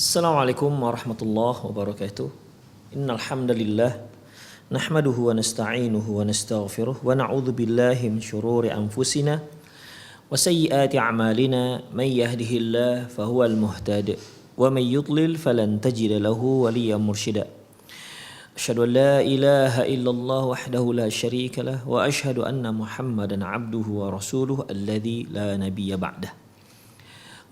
Assalamualaikum warahmatullahi wabarakatuh. Innal hamdalillah nahmaduhu wa nasta'inuhu wa nastaghfiruh wa na'udzu billahi min shururi anfusina wa sayyiati a'malina may yahdihillahu fahuwal muhtadi wa may yudlil falan tajida lahu waliyyan mursyida. Asyhadu an la ilaha illallah wahdahu la syarika lah wa asyhadu anna Muhammadan 'abduhu wa rasuluhu alladzi la nabiyya ba'dah.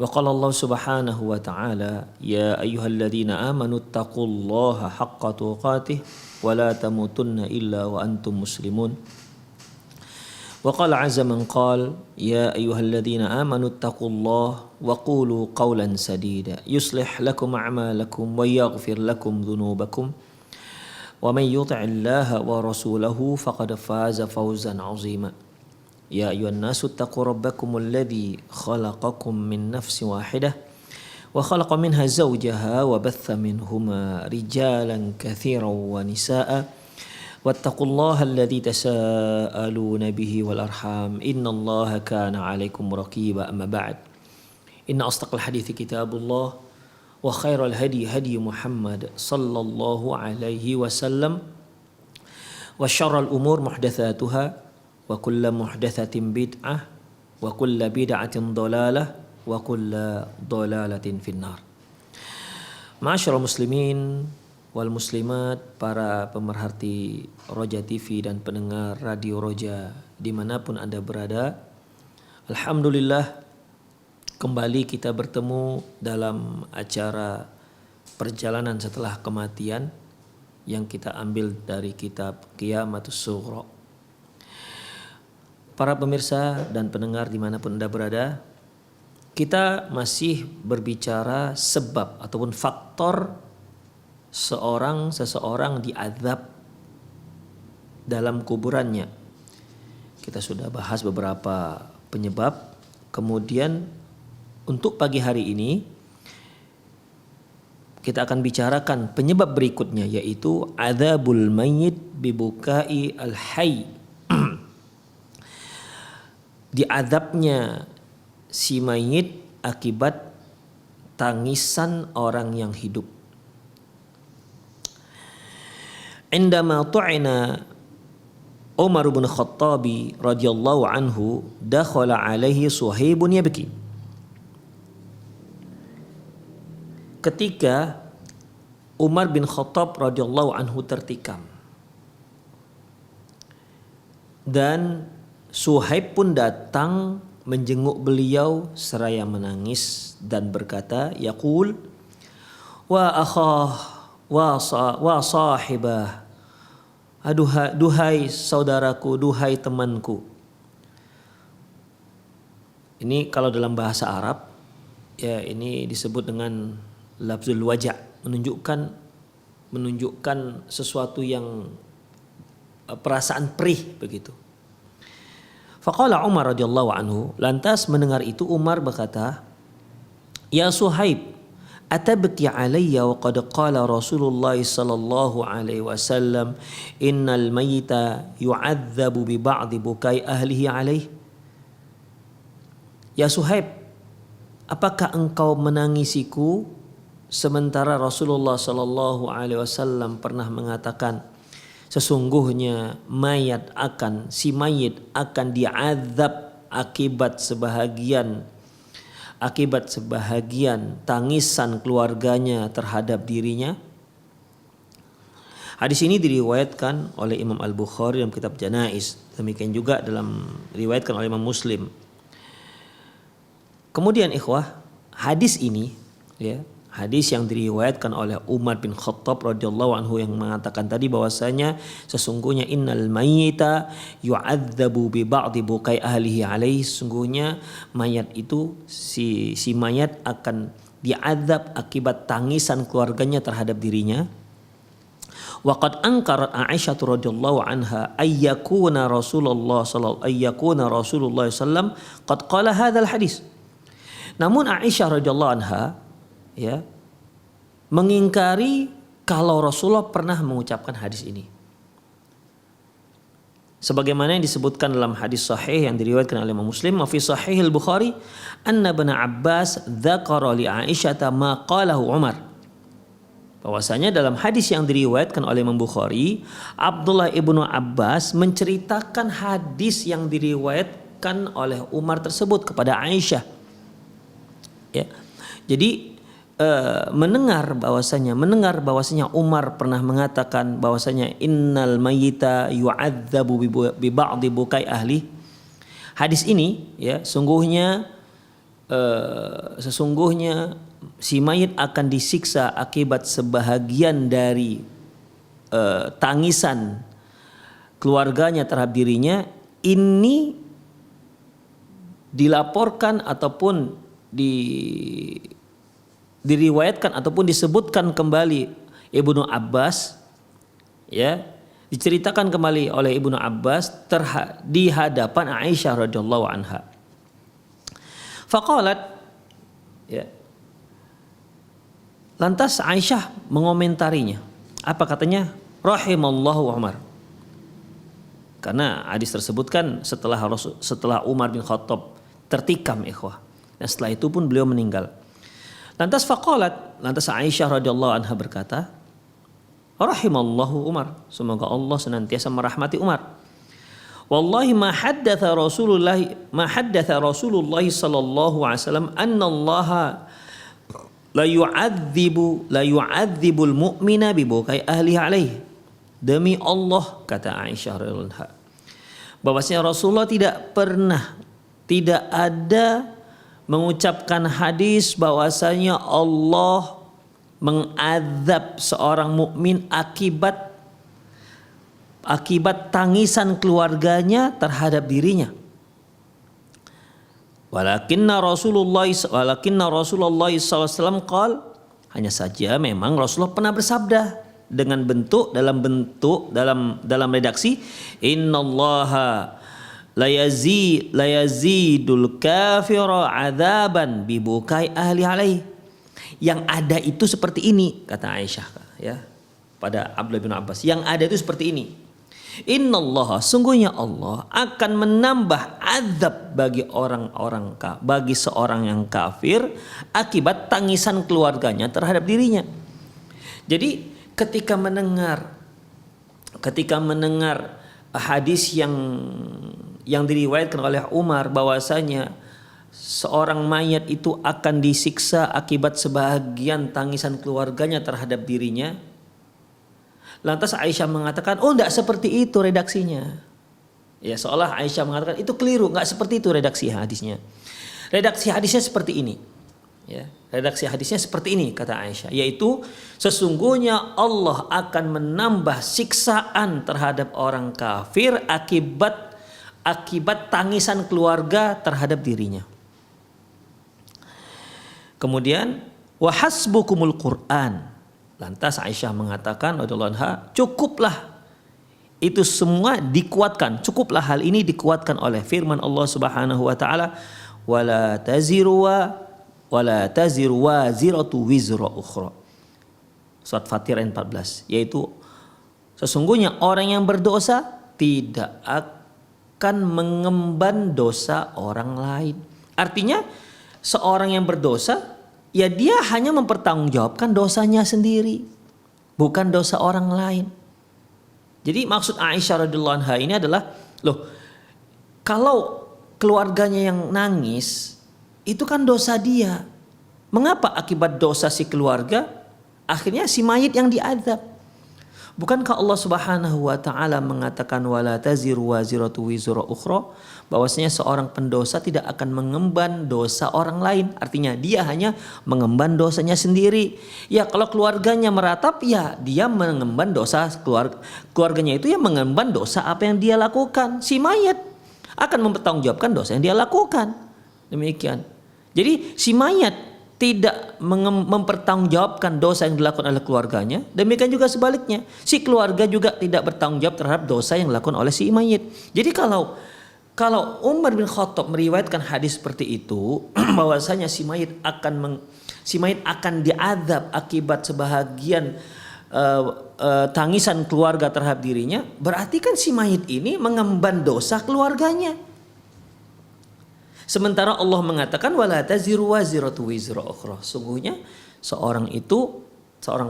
Wa qala Allah subhanahu wa ta'ala ya ayyuhalladzina amanu taqullaha haqqa tuqatih wa la tamutunna illa wa antum muslimun. Wa qala 'azza man qala ya ayyuhalladzina amanu taqullaha wa qulu qawlan sadida yuslih lakum a'malakum wa yaghfir lakum dhunubakum wa man yuti'illaha wa rasulahu faqad faza fawzan 'azima. Ya ayuhan nasu taqu rabbakumul ladzi khalaqakum min nafsin wahidah wa khalaqa minha zawjaha wa batha minhuma rijalan katsiran wa nisaa wattaqullaha alladzi tasaaluna bihi wal arham innallaha kana 'alaikum raqiba. Amma ba'd. Inna asdaqal hadithi kitabullah wa khairal hadi hadi Muhammad sallallahu alaihi wasallam wa syarral umur muhdatsatuha wa kullu muhdatsatin bid'ah wa kullu bid'atin dhalalah wa kullu dhalalatin finnar. Ma'asyiral muslimin wal muslimat, para pemerhati Roja TV dan pendengar Radio Roja dimanapun Anda berada, alhamdulillah kembali kita bertemu dalam acara perjalanan setelah kematian yang kita ambil dari kitab Qiyamatus Sughra. Para pemirsa dan pendengar dimanapun Anda berada, kita masih berbicara sebab ataupun faktor seseorang diazab dalam kuburannya. Kita sudah bahas beberapa penyebab. Kemudian untuk pagi hari ini kita akan bicarakan penyebab berikutnya, yaitu adzabul mayyit bibukai al-hayy. Diazabnya si mayit akibat tangisan orang yang hidup. Indama tu'ina Umar bin Khattab radhiyallahu anhu dakhala alaihi Suhaibun yabki. Ketika Umar bin Khattab radhiyallahu anhu tertikam dan Suhaib pun datang menjenguk beliau seraya menangis dan berkata, yaqul wa akhah wa sahibah, duhai saudaraku, duhai temanku. Ini kalau dalam bahasa Arab ya, ini disebut dengan lafzul waja', menunjukkan sesuatu yang perasaan perih begitu. Faqala Umar radhiyallahu anhu, lantas mendengar itu Umar berkata, ya Suhaib, atabki alayya wa qad qala Rasulullah sallallahu alaihi wasallam innal mayyita yu'adzabu bi ba'di bukai ahlihi alaih. Ya Suhaib, apakah engkau menangisiku sementara Rasulullah sallallahu alaihi wasallam pernah mengatakan sesungguhnya si mayit akan diazab akibat sebahagian tangisan keluarganya terhadap dirinya. Hadis ini diriwayatkan oleh Imam Al-Bukhari dalam kitab Janaiz, demikian juga diriwayatkan oleh Imam Muslim. Kemudian ikhwah, hadis ini ya, hadis yang diriwayatkan oleh Umar bin Khattab radhiyallahu anhu yang mengatakan tadi bahwasanya sesungguhnya innal mayyita yu'adzabu bi ba'di bukai ahlihi alaihi, sesungguhnya mayat itu si mayat akan diazab akibat tangisan keluarganya terhadap dirinya. Wa qad ankarat Aisyah radhiyallahu anha ayyakuna Rasulullah sallam qad qala hadzal hadis. Namun Aisyah radhiyallahu anha ya, mengingkari kalau Rasulullah pernah mengucapkan hadis ini. Sebagaimana yang disebutkan dalam hadis sahih yang diriwayatkan oleh Imam Muslim, fi Sahih al-Bukhari, anna Ibnu Abbas dzakara li Aisyah ma qalahu Umar. Bahwasanya dalam hadis yang diriwayatkan oleh Imam Bukhari, Abdullah ibnu Abbas menceritakan hadis yang diriwayatkan oleh Umar tersebut kepada Aisyah. Ya. Jadi mendengar bahwasanya Umar pernah mengatakan bahwasanya innal mayyita yu'adzabu bi ba'dhi bukai ahli. Hadis ini ya sesungguhnya si mayit akan disiksa akibat sebahagian dari tangisan keluarganya terhadap dirinya. Ini dilaporkan ataupun diriwayatkan ataupun disebutkan kembali Ibnu Abbas, ya, diceritakan kembali oleh Ibnu Abbas di hadapan Aisyah radhiyallahu anha. Faqalat, ya, lantas Aisyah mengomentarinya. Apa katanya? Rahimallahu Umar. Karena hadis tersebut kan setelah Umar bin Khattab tertikam, ikhwah. Dan setelah itu pun beliau meninggal. Lantas Aisyah radhiyallahu anha berkata, rahimallahu Umar, semoga Allah senantiasa merahmati Umar. Wallahi ma haddatha Rasulullah sallallahu alaihi wasallam anna Allah la yu'adzibul mu'mina bi bukai ahli alaihi. Demi Allah, kata Aisyah radhiyallahu anha, bahwasanya Rasulullah tidak ada mengucapkan hadis bahwasanya Allah mengazab seorang mukmin akibat tangisan keluarganya terhadap dirinya. Walakinna Rasulullah SAW qala, hanya saja memang Rasulullah pernah bersabda dalam redaksi innallaha la yazidul kafira adzaban bi bukai ahli alaihi. Yang ada itu seperti ini, kata Aisyah, ya, pada Abdullah bin Abbas. Yang ada itu seperti ini. Innallaha, sungguhnya Allah akan menambah azab bagi seorang yang kafir akibat tangisan keluarganya terhadap dirinya. Jadi ketika mendengar hadis yang diriwayatkan oleh Umar bahwasanya seorang mayat itu akan disiksa akibat sebahagian tangisan keluarganya terhadap dirinya, lantas Aisyah mengatakan, oh enggak seperti itu redaksinya. Ya, seolah Aisyah mengatakan itu keliru, enggak seperti itu redaksi hadisnya. Redaksi hadisnya seperti ini. Ya, redaksi hadisnya seperti ini, kata Aisyah, yaitu sesungguhnya Allah akan menambah siksaan terhadap orang kafir akibat tangisan keluarga terhadap dirinya. Kemudian wa hasbukumul Quran. Lantas Aisyah mengatakan radhiyallahu anha, cukuplah itu semua dikuatkan, cukuplah hal ini dikuatkan oleh firman Allah Subhanahu wa taala, wala taziru waziratu wizra ukhra. Surat Fatir ayat 14, yaitu sesungguhnya orang yang berdosa tidak akan mengemban dosa orang lain. Artinya seorang yang berdosa, ya dia hanya mempertanggungjawabkan dosanya sendiri, bukan dosa orang lain. Jadi maksud Aisyah radhiyallahu anha ini adalah, kalau keluarganya yang nangis, itu kan dosa dia. Mengapa akibat dosa si keluarga akhirnya si mayit yang diazab? Bukankah Allah Subhanahu wa taala mengatakan wala taziru waziratu wizra ukhra, bahwasanya seorang pendosa tidak akan mengemban dosa orang lain, artinya dia hanya mengemban dosanya sendiri. Ya, kalau keluarganya meratap, ya dia mengemban dosa keluarganya itu, ya mengemban dosa apa yang dia lakukan. Si mayat akan mempertanggungjawabkan dosa yang dia lakukan. Demikian. Jadi si mayat tidak mempertanggungjawabkan dosa yang dilakukan oleh keluarganya, demikian juga sebaliknya, si keluarga juga tidak bertanggung jawab terhadap dosa yang dilakukan oleh si mayit. Jadi kalau Umar bin Khattab meriwayatkan hadis seperti itu, bahwasanya si mayit akan diazab akibat sebahagian tangisan keluarga terhadap dirinya, berarti kan si mayit ini mengemban dosa keluarganya. Sementara Allah mengatakan wala taziru waziratu wizra ukhra. Sungguhnya seorang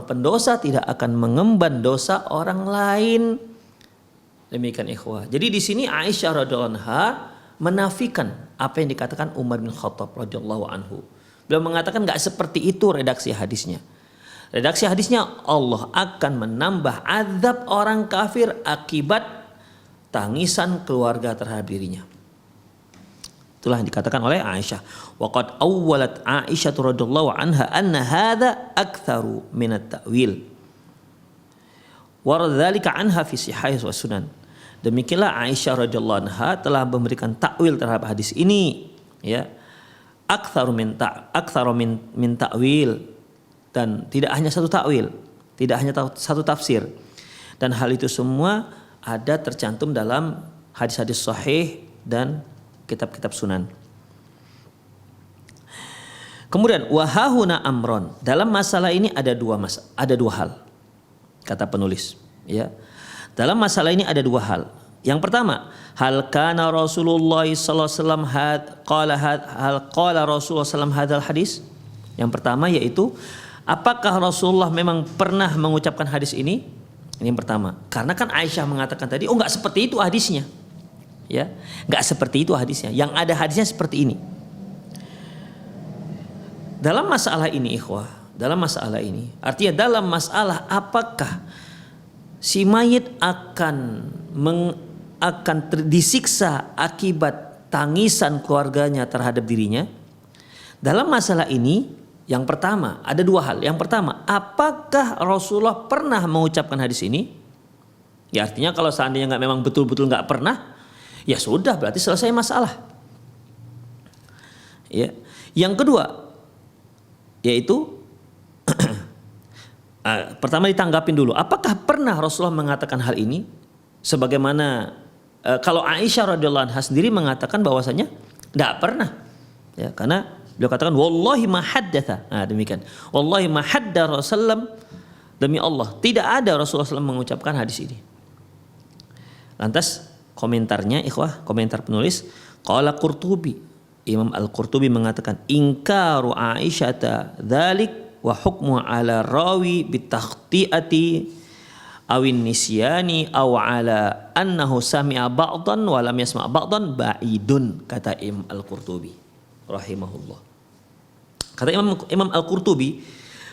pendosa tidak akan mengemban dosa orang lain. Demikian ikhwah. Jadi di sini Aisyah radhiyallahu anha menafikan apa yang dikatakan Umar bin Khattab radhiyallahu anhu. Beliau mengatakan enggak seperti itu redaksi hadisnya. Redaksi hadisnya Allah akan menambah azab orang kafir akibat tangisan keluarga terhadap dirinya. Itulah yang dikatakan oleh Aisyah. Waqad awwalat Aisyah radhiyallahu anha anna hadza aktsaru min at-ta'wil. Wa dzalika anha fi sihah wa sunan. Demikianlah Aisyah radhiyallahu anha telah memberikan takwil terhadap hadis ini, ya. Aktsaru min ta'wil, dan tidak hanya satu takwil, tidak hanya satu tafsir. Dan hal itu semua ada tercantum dalam hadis-hadis sahih dan kitab-kitab sunan. Kemudian wahahuna amron, dalam masalah ini ada dua hal, kata penulis, ya. Dalam masalah ini ada dua hal. Yang pertama, hal kana Rasulullah sallallahu alaihi wasallam qala Rasulullah sallallahu hadzal hadis. Yang pertama yaitu apakah Rasulullah memang pernah mengucapkan hadis ini? Ini yang pertama. Karena kan Aisyah mengatakan tadi, enggak seperti itu hadisnya. Ya, enggak seperti itu hadisnya. Yang ada hadisnya seperti ini. Dalam masalah ini ikhwah, artinya dalam masalah apakah si mayit akan disiksa akibat tangisan keluarganya terhadap dirinya. Dalam masalah ini, yang pertama ada dua hal. Yang pertama, apakah Rasulullah pernah mengucapkan hadis ini? Ya artinya kalau seandainya memang betul-betul nggak pernah, ya sudah, berarti selesai masalah. Ya. Yang kedua, yaitu pertama ditanggapin dulu, apakah pernah Rasulullah mengatakan hal ini? Sebagaimana kalau Aisyah radhiyallahu anha sendiri mengatakan bahwasanya tidak pernah, ya, karena beliau katakan wallahi ma haddatsa. Nah, demikian. Wallahi ma hadda Rasulullah, demi Allah tidak ada Rasulullah SAW mengucapkan hadis ini. Lantas komentarnya ikhwah, komentar penulis, qala Qurtubi, Imam Al-Qurtubi mengatakan ingkaru Aisyata dzalik wa hukmu ala rawi bitakhtiati awin nisyani aw ala annahu sami'a ba'dan wa lam yasma' ba'dan ba'idun, kata Imam Al-Qurtubi rahimahullah. Kata Imam Al-Qurtubi,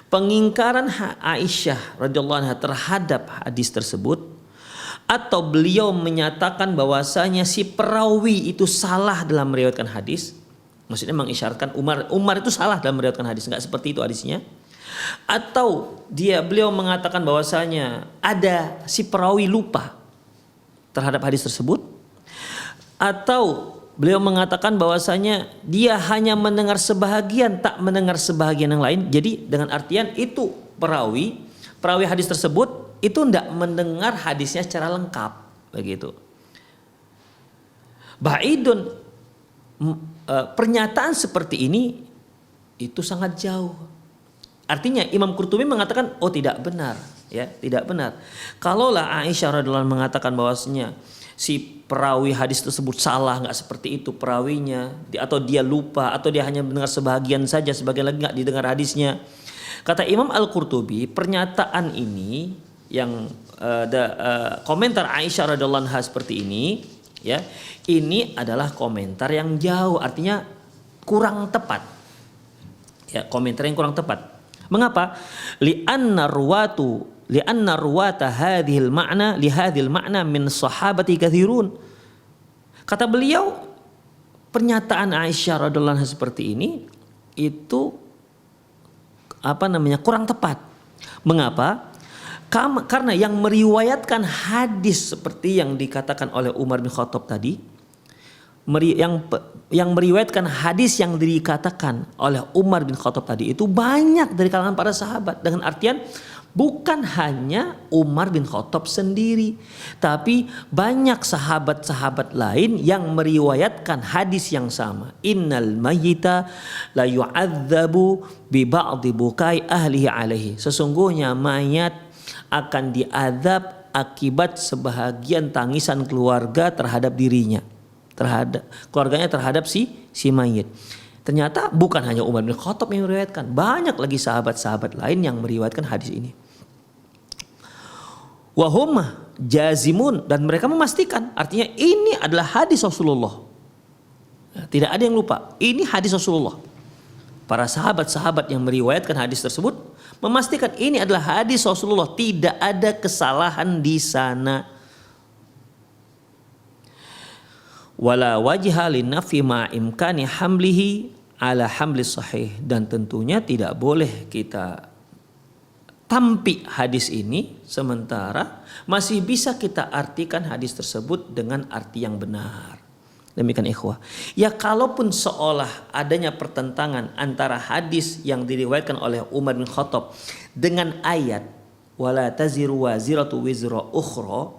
pengingkaran Aisyah radhiyallahu anha terhadap hadis tersebut, atau beliau menyatakan bahwasanya si perawi itu salah dalam meriwayatkan hadis, maksudnya mengisyaratkan Umar itu salah dalam meriwayatkan hadis, enggak seperti itu hadisnya. Atau beliau mengatakan bahwasanya ada si perawi lupa terhadap hadis tersebut, atau beliau mengatakan bahwasanya dia hanya mendengar sebahagian, tak mendengar sebahagian yang lain. Jadi dengan artian itu perawi hadis tersebut itu tidak mendengar hadisnya secara lengkap, begitu. Ba'idun, pernyataan seperti ini itu sangat jauh. Artinya Imam Qurtubi mengatakan tidak benar, ya, tidak benar. Kalaulah Aisyah radhiyallahu anha mengatakan bahwasanya si perawi hadis tersebut salah, nggak seperti itu perawinya, atau dia lupa, atau dia hanya mendengar sebahagian saja, sebagian lagi nggak didengar hadisnya. Kata Imam Al-Qurtubi, pernyataan ini yang komentar Aisyah radhiyallahu anha seperti ini, ya, ini adalah komentar yang jauh, artinya kurang tepat. Ya, komentar yang kurang tepat. Mengapa? Li'anna ruwata hadhil ma'na min sahabati katsirun. Kata beliau, pernyataan Aisyah radhiyallahu anha seperti ini itu kurang tepat. Mengapa? Karena yang meriwayatkan hadis seperti yang dikatakan oleh Umar bin Khattab tadi, yang meriwayatkan hadis yang dikatakan oleh Umar bin Khattab tadi itu banyak dari kalangan para sahabat. Dengan artian bukan hanya Umar bin Khattab sendiri, tapi banyak sahabat-sahabat lain yang meriwayatkan hadis yang sama. Innal mayyita la yu'adzabu bi ba'dhi bukai ahlihi alaihi. Sesungguhnya mayat akan diazab akibat sebahagian tangisan keluarga terhadap dirinya, terhadap keluarganya, terhadap si mayit. Ternyata bukan hanya Umar bin Khattab yang meriwayatkan, banyak lagi sahabat-sahabat lain yang meriwayatkan hadis ini. Wahum jazimun, dan mereka memastikan, artinya ini adalah hadis Rasulullah. Tidak ada yang lupa, ini hadis Rasulullah. Para sahabat-sahabat yang meriwayatkan hadis tersebut memastikan ini adalah hadis Rasulullah, tidak ada kesalahan di sana. Wala wajha linafi ma imkani hamlihi ala hamlis sahih, dan tentunya tidak boleh kita tampik hadis ini sementara masih bisa kita artikan hadis tersebut dengan arti yang benar. Demikian ikhwah. Ya kalaupun seolah adanya pertentangan antara hadis yang diriwayatkan oleh Umar bin Khattab dengan ayat wala taziru waziratu wizra ukhra,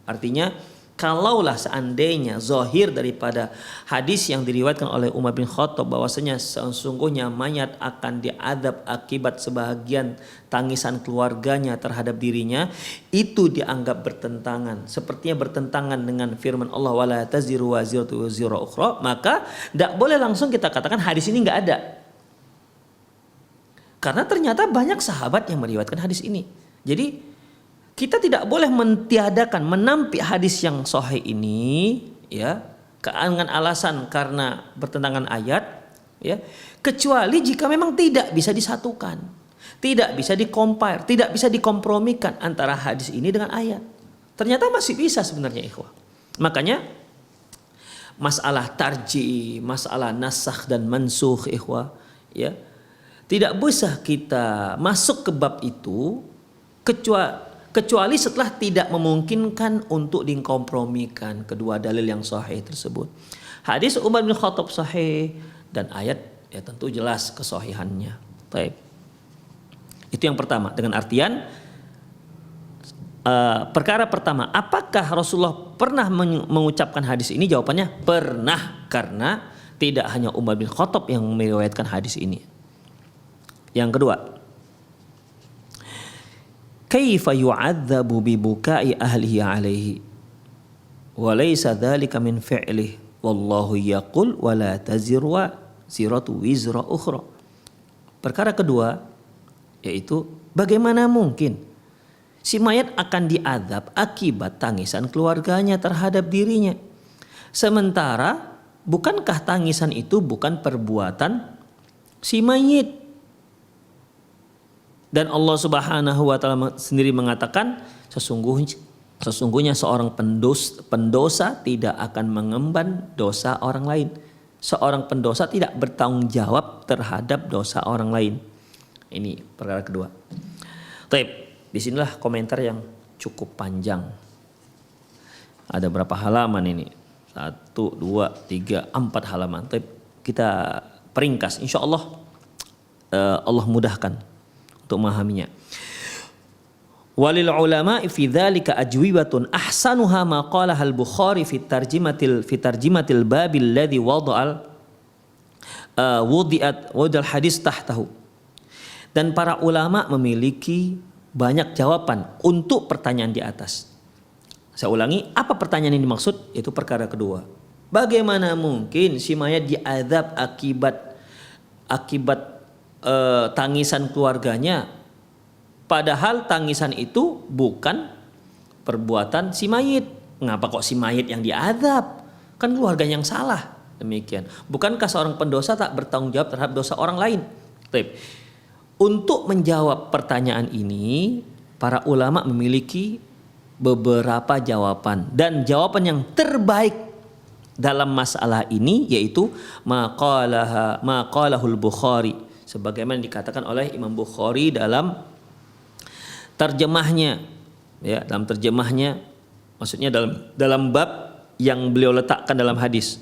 artinya kalaulah seandainya zahir daripada hadis yang diriwayatkan oleh Umar bin Khattab bahwasanya sesungguhnya mayat akan diazab akibat sebahagian tangisan keluarganya terhadap dirinya, itu dianggap bertentangan, sepertinya bertentangan dengan firman Allah wala taziru waziratu wizra ukhra, maka tidak boleh langsung kita katakan hadis ini nggak ada. Karena ternyata banyak sahabat yang meriwayatkan hadis ini. Jadi kita tidak boleh mentiadakan, menampik hadis yang sahih ini, ya, dengan alasan karena bertentangan ayat, ya, kecuali jika memang tidak bisa disatukan, tidak bisa dikompar, tidak bisa dikompromikan antara hadis ini dengan ayat. Ternyata masih bisa sebenarnya ikhwah. Makanya masalah tarji, masalah nasakh dan mansukh ikhwah, ya, tidak bisa kita masuk ke bab itu kecuali setelah tidak memungkinkan untuk dikompromikan kedua dalil yang sahih tersebut. Hadis Umar bin Khattab sahih dan ayat ya tentu jelas kesahihannya. Baik. Itu yang pertama, dengan artian perkara pertama, apakah Rasulullah pernah mengucapkan hadis ini? Jawabannya pernah, karena tidak hanya Umar bin Khattab yang meriwayatkan hadis ini. Yang kedua, kaifa yu'adzabu bi bukai ahlihi alaihi wa laysa dzalika min fi'lihi wallahu yaqul wa la taziru ziratu wizra ukhra. Perkara kedua yaitu bagaimana mungkin si mayat akan diazab akibat tangisan keluarganya terhadap dirinya, sementara bukankah tangisan itu bukan perbuatan si mayit? Dan Allah Subhanahu wa taala sendiri mengatakan sesungguhnya seorang pendosa tidak akan mengemban dosa orang lain. Seorang pendosa tidak bertanggung jawab terhadap dosa orang lain. Ini perkara kedua. Baik, disinilah komentar yang cukup panjang. Ada berapa halaman ini? 1, 2, 3, 4 halaman. Baik, kita peringkas. Insya Allah Allah mudahkan untuk memahaminya. Walil ulama fi dzalika ajwibatun ahsanuha ma qalaha al-Bukhari fi tarjimatil babil ladzi wudi'al hadis tahtahu. Dan para ulama memiliki banyak jawaban untuk pertanyaan di atas. Saya ulangi, apa pertanyaan yang dimaksud? Itu perkara kedua. Bagaimana mungkin si mayat diazab akibat tangisan keluarganya, padahal tangisan itu bukan perbuatan si mayit. Ngapa kok si mayit yang diazab? Kan keluarga yang salah. Demikian. Bukankah seorang pendosa tak bertanggung jawab terhadap dosa orang lain? Baik. Untuk menjawab pertanyaan ini, para ulama memiliki beberapa jawaban, dan jawaban yang terbaik dalam masalah ini yaitu maqalahul Bukhari, sebagaimana dikatakan oleh Imam Bukhari dalam terjemahnya, ya, dalam terjemahnya, maksudnya dalam bab yang beliau letakkan dalam hadis.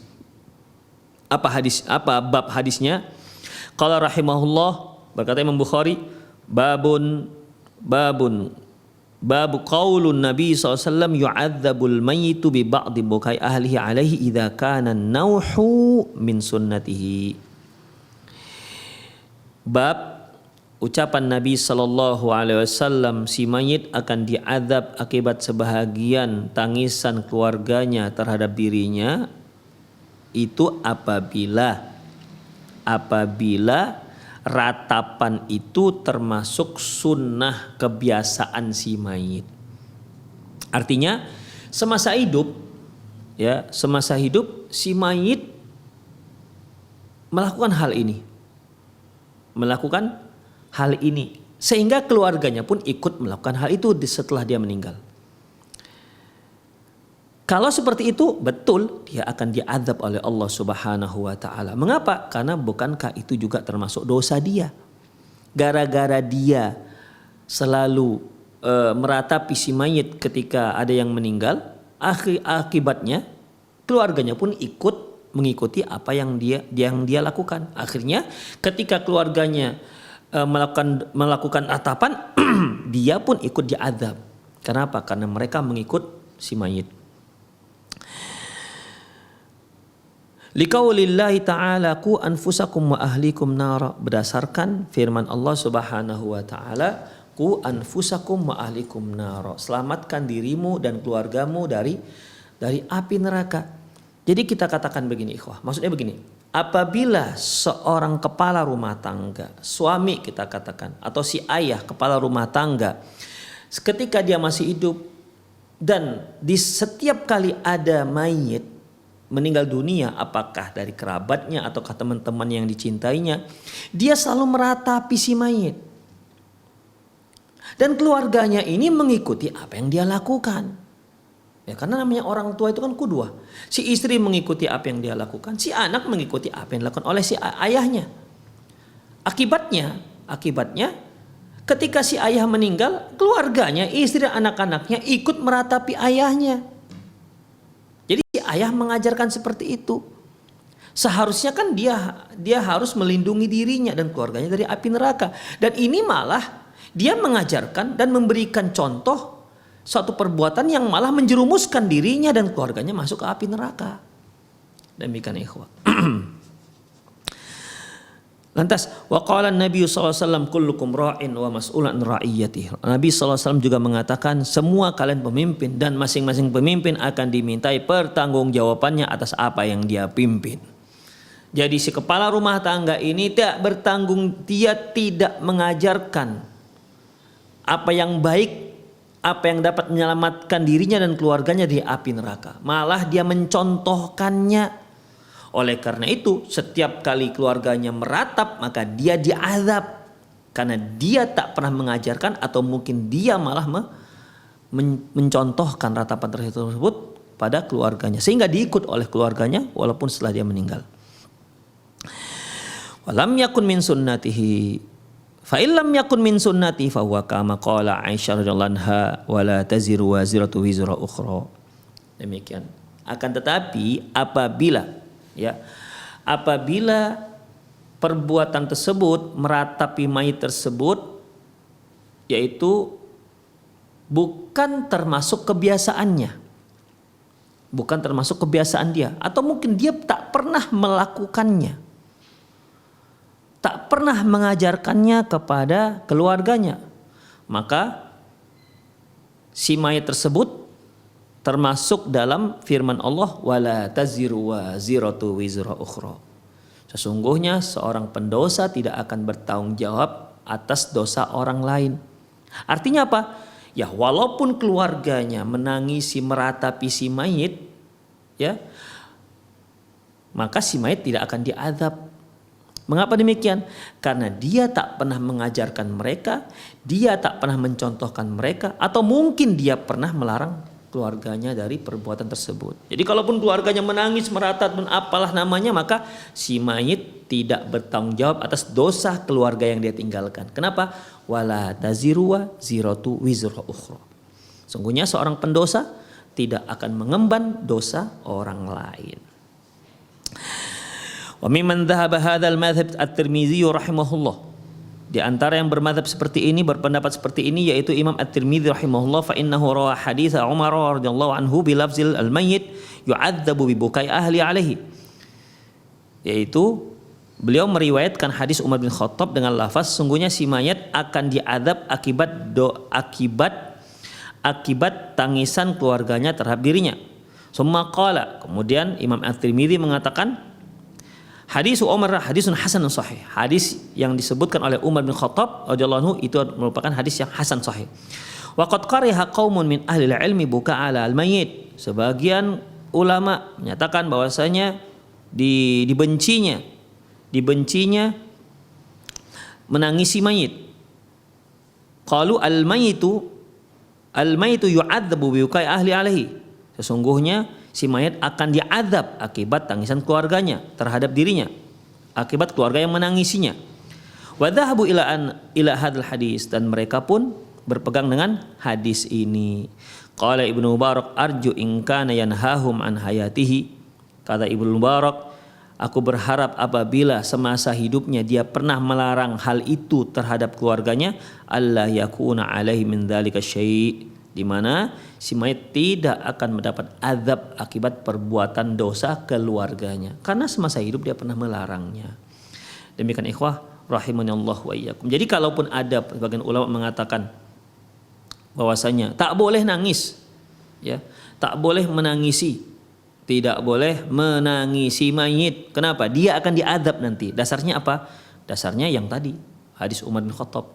Apa bab hadisnya? Qala rahimahullah, berkata Imam Bukhari, babu qaulun Nabi SAW yu'adzabul mayyitu bi ba'di bukai ahlihi alaihi idza kana nauhu min sunnatihi. Bab ucapan Nabi sallallahu alaihi wasallam, si mayit akan diazab akibat sebahagian tangisan keluarganya terhadap dirinya, itu apabila ratapan itu termasuk sunnah kebiasaan si mayit. Artinya semasa hidup si mayit melakukan hal ini sehingga keluarganya pun ikut melakukan hal itu setelah dia meninggal. Kalau seperti itu, betul dia akan diazab oleh Allah Subhanahu wa taala. Mengapa? Karena bukankah itu juga termasuk dosa dia? Gara-gara dia selalu meratapi si mayit ketika ada yang meninggal, akibatnya keluarganya pun ikut mengikuti apa yang dia lakukan. Akhirnya ketika keluarganya melakukan ratapan, dia pun ikut diazab. Kenapa? Karena mereka mengikut si mayit. Liqaulillahi ta'ala qu anfusakum wa ahlikum nara, berdasarkan firman Allah Subhanahu wa taala, qu anfusakum wa ahlikum nara, selamatkan dirimu dan keluargamu dari api neraka. Jadi kita katakan begini ikhwah, maksudnya begini, apabila seorang kepala rumah tangga, suami kita katakan, atau si ayah kepala rumah tangga, ketika dia masih hidup dan di setiap kali ada mayit meninggal dunia, apakah dari kerabatnya ataukah teman-teman yang dicintainya, dia selalu meratapi si mayit. Dan keluarganya ini mengikuti apa yang dia lakukan. Ya, karena namanya orang tua itu kan qudwah. Si istri mengikuti apa yang dia lakukan, si anak mengikuti apa yang dilakukan oleh si ayahnya. Akibatnya ketika si ayah meninggal, keluarganya, istri dan anak-anaknya ikut meratapi ayahnya. Jadi si ayah mengajarkan seperti itu. Seharusnya kan dia harus melindungi dirinya dan keluarganya dari api neraka. Dan ini malah dia mengajarkan dan memberikan contoh suatu perbuatan yang malah menjerumuskan dirinya dan keluarganya masuk ke api neraka. Demikian ikhwah. Lantas waqala Nabi sallallahu alaihi wasallam kullukum ra'in wa mas'ulun an ra'iyatihi. Nabi sallallahu alaihi wasallam juga mengatakan semua kalian pemimpin dan masing-masing pemimpin akan dimintai pertanggungjawabannya atas apa yang dia pimpin. Jadi si kepala rumah tangga ini dia tidak mengajarkan apa yang baik, apa yang dapat menyelamatkan dirinya dan keluarganya dari api neraka. Malah dia mencontohkannya. Oleh karena itu setiap kali keluarganya meratap maka dia diazab. Karena dia tak pernah mengajarkan atau mungkin dia malah mencontohkan ratapan tersebut pada keluarganya. Sehingga diikut oleh keluarganya walaupun setelah dia meninggal. Walam yakun min sunnatihi. Fa illam yakun min sunnati fa huwa kama qala Aisyah radhiyallahu anha wala taziru waziratu wizra ukhra. Demikian. Akan tetapi apabila perbuatan tersebut meratapi mayit tersebut yaitu bukan termasuk kebiasaannya, bukan termasuk kebiasaan dia, atau mungkin dia tak pernah melakukannya, tak pernah mengajarkannya kepada keluarganya, maka si mayit tersebut termasuk dalam firman Allah wala taziru waziratu wizra ukhra. Sesungguhnya seorang pendosa tidak akan bertanggung jawab atas dosa orang lain. Artinya apa? Ya walaupun keluarganya menangisi meratapi si mayit, ya, maka si mayit tidak akan diazab. Mengapa demikian? Karena dia tak pernah mengajarkan mereka, dia tak pernah mencontohkan mereka, atau mungkin dia pernah melarang keluarganya dari perbuatan tersebut. Jadi kalaupun keluarganya menangis, meratat dan apalah namanya, maka si mayit tidak bertanggung jawab atas dosa keluarga yang dia tinggalkan. Kenapa? Wala taziru waziratu wizra ukhra. Sungguhnya seorang pendosa tidak akan mengemban dosa orang lain. Wa mimman dhahaba hadzal madhhab at-Tirmidzi rahimahullah. Di antara yang bermadzhab seperti ini, berpendapat seperti ini, yaitu Imam At-Tirmidzi rahimahullah, fa innahu rawa hadits Umar radhiyallahu anhu bi lafzil al-mayyit yu'adzabu bi bukai ahli alaihi. Yaitu beliau meriwayatkan hadis Umar bin Khattab dengan lafaz sungguhnya si mayat akan diadab akibat tangisan keluarganya terhadap dirinya. Summa qala, kemudian Imam At-Tirmidzi mengatakan hadis Umar hadisun hasanun sahih. Hadis yang disebutkan oleh Umar bin Khattab radhiyallahu anhu itu merupakan hadis yang hasan sahih. Wa qad qariha qaumun min ahli ilmi buka ala al-mayyit. Sebagian ulama menyatakan bahwasanya dibencinya menangisi mayit. Qalu al-mayyitu yu'adzabu bi bukai ahli alaihi. Sesungguhnya si mayat akan diazab akibat tangisan keluarganya terhadap dirinya, akibat keluarga yang menangisinya. Wa dhahabu ila hadzal hadis, dan mereka pun berpegang dengan hadis ini. Qala Ibnu Mubarak arju in kana yanhahum an hayatihi. Kata Ibnu Mubarak, aku berharap apabila semasa hidupnya dia pernah melarang hal itu terhadap keluarganya, Allah yakuna alaihi min dzalika syai', di mana si mayit tidak akan mendapat azab akibat perbuatan dosa keluarganya karena semasa hidup dia pernah melarangnya. Demikian ikhwah rahimanallahu wa iyyakum. Jadi kalaupun ada sebagian ulama mengatakan bahwasanya tak boleh nangis, ya, tak boleh menangisi, tidak boleh menangisi mayit. Kenapa? Dia akan diazab nanti. Dasarnya apa? Dasarnya yang tadi, hadis Umar bin Khattab.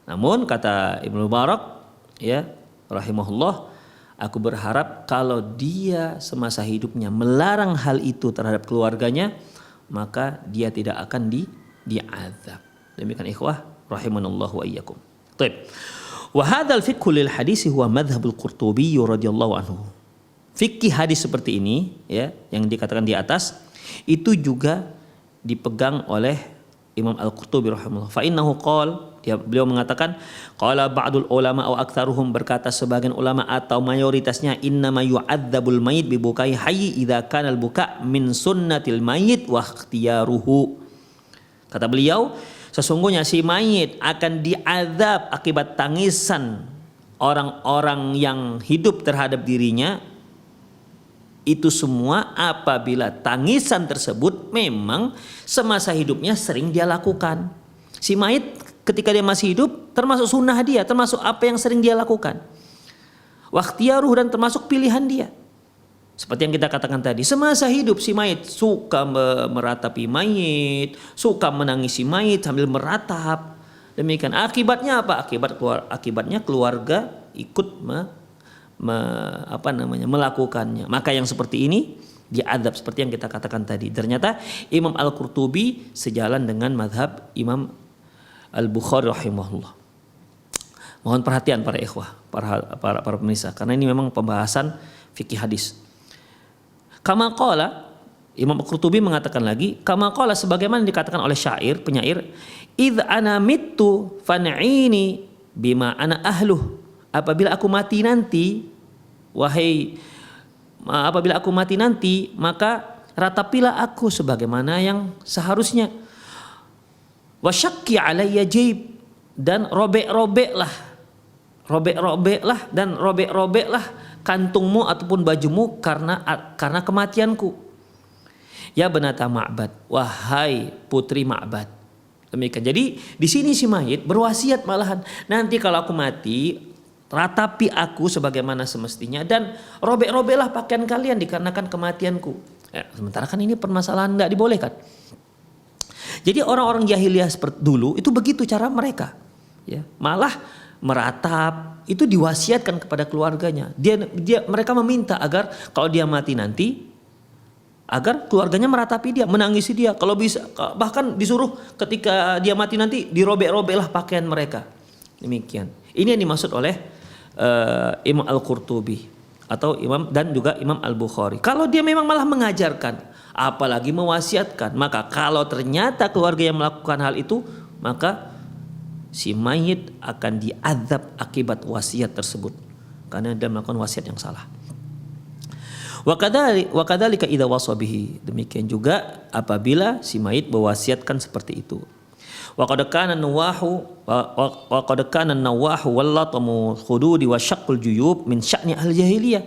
Namun kata Ibnu Mubarak, ya, rahimahullah, aku berharap kalau dia semasa hidupnya melarang hal itu terhadap keluarganya, maka dia tidak akan diazab. Demikian ikhwah rahimanallahu wa iyyakum. Baik. Wa hadzal fiqhu lil hadis huwa madhhabul Qurtubi radhiyallahu anhu. Fikih hadis seperti ini, ya, yang dikatakan di atas itu juga dipegang oleh Imam Al-Qurtubi rahimahullah. Fa innahu qala, beliau mengatakan qala ba'dul ulama atau aktsaruhum, berkata sebagian ulama atau mayoritasnya, innama yu'adzabul mayyit bi bukai hayy idza kana al-buka min sunnatil mayyit wa ikhtiyaruhu. Kata beliau, sesungguhnya si mayit akan diazab akibat tangisan orang-orang yang hidup terhadap dirinya. Itu semua apabila tangisan tersebut memang semasa hidupnya sering dia lakukan. Si mayit ketika dia masih hidup termasuk sunnah dia, termasuk apa yang sering dia lakukan. Wakhtiyaruh, dan termasuk pilihan dia. Seperti yang kita katakan tadi, semasa hidup si mayit suka meratapi mayit, suka menangisi mayit sambil meratap. Demikian. Akibatnya apa? Akibatnya keluarga ikut melakukannya. Maka yang seperti ini diazab seperti yang kita katakan tadi. Ternyata Imam Al-Qurtubi sejalan dengan mazhab Imam Al-Bukhari rahimahullah. Mohon perhatian para ikhwah, para pemirsa, karena ini memang pembahasan fikih hadis. Kama qala, Imam Al-Qurtubi mengatakan lagi, kama qala, sebagaimana dikatakan oleh penyair, idz ana mittu fan'ini bima ana ahluh. Apabila aku mati nanti, maka ratapilah aku sebagaimana yang seharusnya. Wasyakki alayya jaib, dan robek-robeklah kantungmu ataupun bajumu karena kematianku. Ya banata Ma'bad, wahai putri Ma'bad. Demikian. Jadi di sini si mayit berwasiat malahan, nanti kalau aku mati, ratapi aku sebagaimana semestinya dan robek-robeklah pakaian kalian dikarenakan kematianku. Ya, sementara kan ini permasalahan tidak dibolehkan. Jadi orang-orang jahiliyah seperti dulu itu begitu cara mereka. Ya, malah meratap itu diwasiatkan kepada keluarganya. Mereka meminta agar kalau dia mati nanti, agar keluarganya meratapi dia, menangisi dia. Kalau bisa, bahkan disuruh ketika dia mati nanti dirobek-robeklah pakaian mereka. Demikian. Ini yang dimaksud oleh Imam Al-Qurtubi atau dan juga Imam Al-Bukhari. Kalau dia memang malah mengajarkan, apalagi mewasiatkan, maka kalau ternyata keluarga yang melakukan hal itu, maka si mayit akan diazab akibat wasiat tersebut karena dia melakukan wasiat yang salah. Wa kadzalika idza wasa bihi, demikian juga apabila si mayit mewasiatkan seperti itu. Wa qad kana nawahu wallatamu khududi wa syaqqul juyub min sya'ni ahli jahiliyah.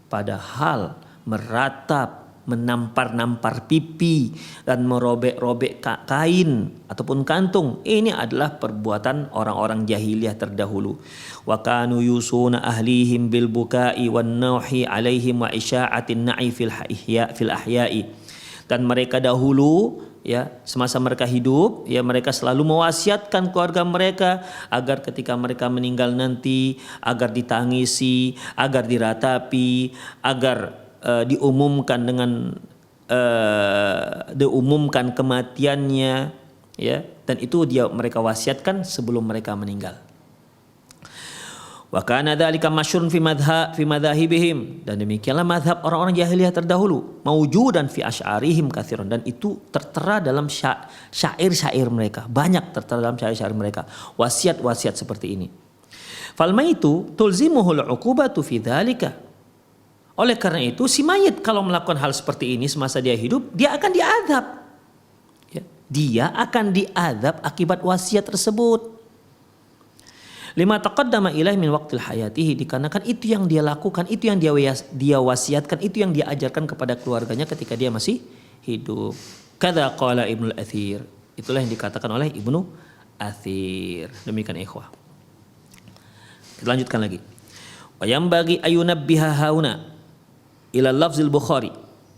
Padahal meratap, menampar-nampar pipi dan merobek-robek kain ataupun kantung. Ini adalah perbuatan orang-orang jahiliyah terdahulu. Wa kanu yusuna ahlihim bil bukai wan nauhi alaihim wa isya'atin na'i fil ahya'i. Dan mereka dahulu, ya, semasa mereka hidup, ya, mereka selalu mewasiatkan keluarga mereka agar ketika mereka meninggal nanti agar ditangisi, agar diratapi, agar diumumkan kematiannya, ya, dan itu mereka wasiatkan sebelum mereka meninggal. Wa kana dzalika masyhurun fi madzahibihim, dan demikianlah mazhab orang-orang jahiliyah terdahulu, maujudan fi asy'arihim katsiran, dan itu tertera dalam syair-syair mereka, banyak tertera dalam syair-syair mereka, wasiat-wasiat seperti ini. Fal maitu tulzimuhul 'uqubatu fi dzalika. Oleh karena itu si mayit kalau melakukan hal seperti ini semasa dia hidup, dia akan diazab. Ya, dia akan diazab akibat wasiat tersebut. Lima taqaddama ilaih min waqtil hayatihi, dikarenakan itu yang dia lakukan, itu yang dia wasiatkan, itu yang dia ajarkan kepada keluarganya ketika dia masih hidup. Kadza qala Ibnu Athir, itulah yang dikatakan oleh Ibnu Athir. Demikian ikhwah. Kita lanjutkan lagi. Wa yambagi ayunabbiha hauna ila lafzil Bukhari,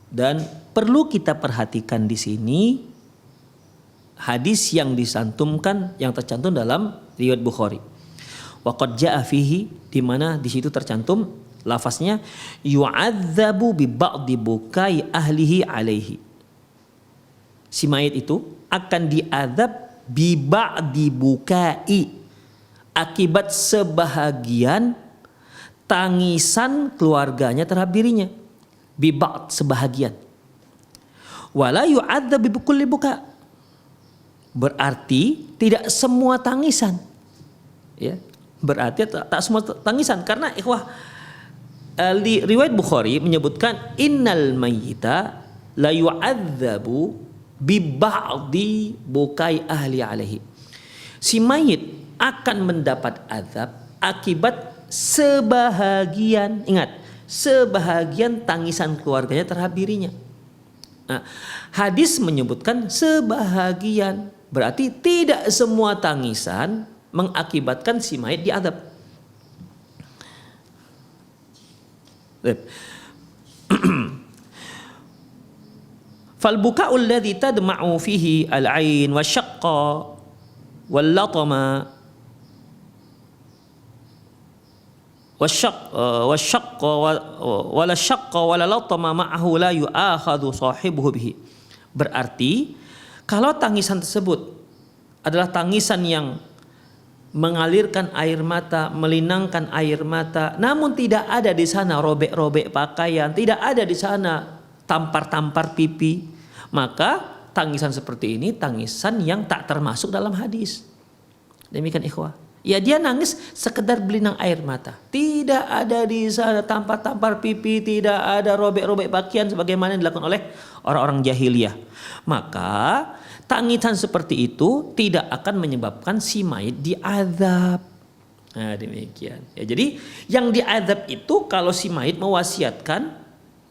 dan perlu kita perhatikan di sini hadis yang disantumkan, yang tercantum dalam riwayat Bukhari. Wa qad jaa fihi, di mana di situ tercantum lafaznya yu'adzabu bi ba'di bukai ahlihi alaihi. Si mayit itu akan diazab bi ba'di bukai, akibat sebahagian tangisan keluarganya terhadap dirinya. Bi ba'd, sebahagian. Wala yu'adzab bi kulli buka, berarti tidak semua tangisan, ya. Berarti tak semua tangisan, karena ikhwah, riwayat Bukhari menyebutkan innal mayyita la yu'adzabu bi ba'di bukai ahli alaihi. Si mayit akan mendapat azab akibat sebahagian, ingat, sebahagian tangisan keluarganya terhadap dirinya. Nah, hadis menyebutkan sebahagian, berarti tidak semua tangisan mengakibatkan si mayit diazab. Fal buka'u alladhi tadma'u fihi al-'ain wasyaqqa wal latama wasyaqqa wala syaqqa wala latama ma'ahu la yu'akhadhu sahibuhu bihi. Berarti kalau tangisan tersebut adalah tangisan yang mengalirkan air mata, melinangkan air mata, namun tidak ada di sana robek-robek pakaian, tidak ada di sana tampar-tampar pipi, maka tangisan seperti ini tangisan yang tak termasuk dalam hadis. Demikian ikhwah. Ya, dia nangis sekedar belinang air mata, tidak ada di sana tampar-tampar pipi, tidak ada robek-robek pakaian sebagaimana yang dilakukan oleh orang-orang jahiliyah. Maka tangisan seperti itu tidak akan menyebabkan si mayit diazab. Nah, demikian. Ya, jadi yang diazab itu kalau si mayit mewasiatkan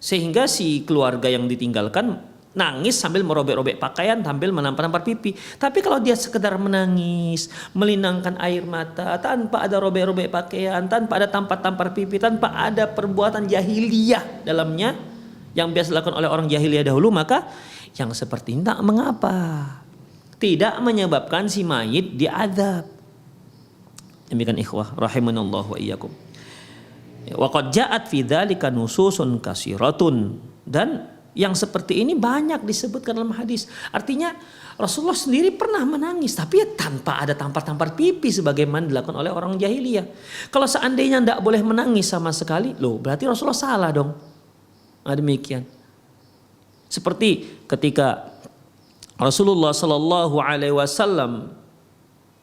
sehingga si keluarga yang ditinggalkan nangis sambil merobek-robek pakaian, sambil menampar-nampar pipi. Tapi kalau dia sekedar menangis, melinangkan air mata tanpa ada robek-robek pakaian, tanpa ada tampar-tampar pipi, tanpa ada perbuatan jahiliyah dalamnya yang biasa dilakukan oleh orang jahiliyah dahulu, maka yang seperti ini tak mengapa, tidak menyebabkan si mayit diazab. Demikian ikhwah rahimanallah wa iyyakum. Wa qad ja'at fi dzalika nususun katsiratun, dan yang seperti ini banyak disebutkan dalam hadis. Artinya Rasulullah sendiri pernah menangis, tapi ya tanpa ada tampar-tampar pipi sebagaimana dilakukan oleh orang jahiliyah. Kalau seandainya tidak boleh menangis sama sekali, loh berarti Rasulullah salah dong. Nah, demikian. Seperti ketika Rasulullah Sallallahu Alaihi Wasallam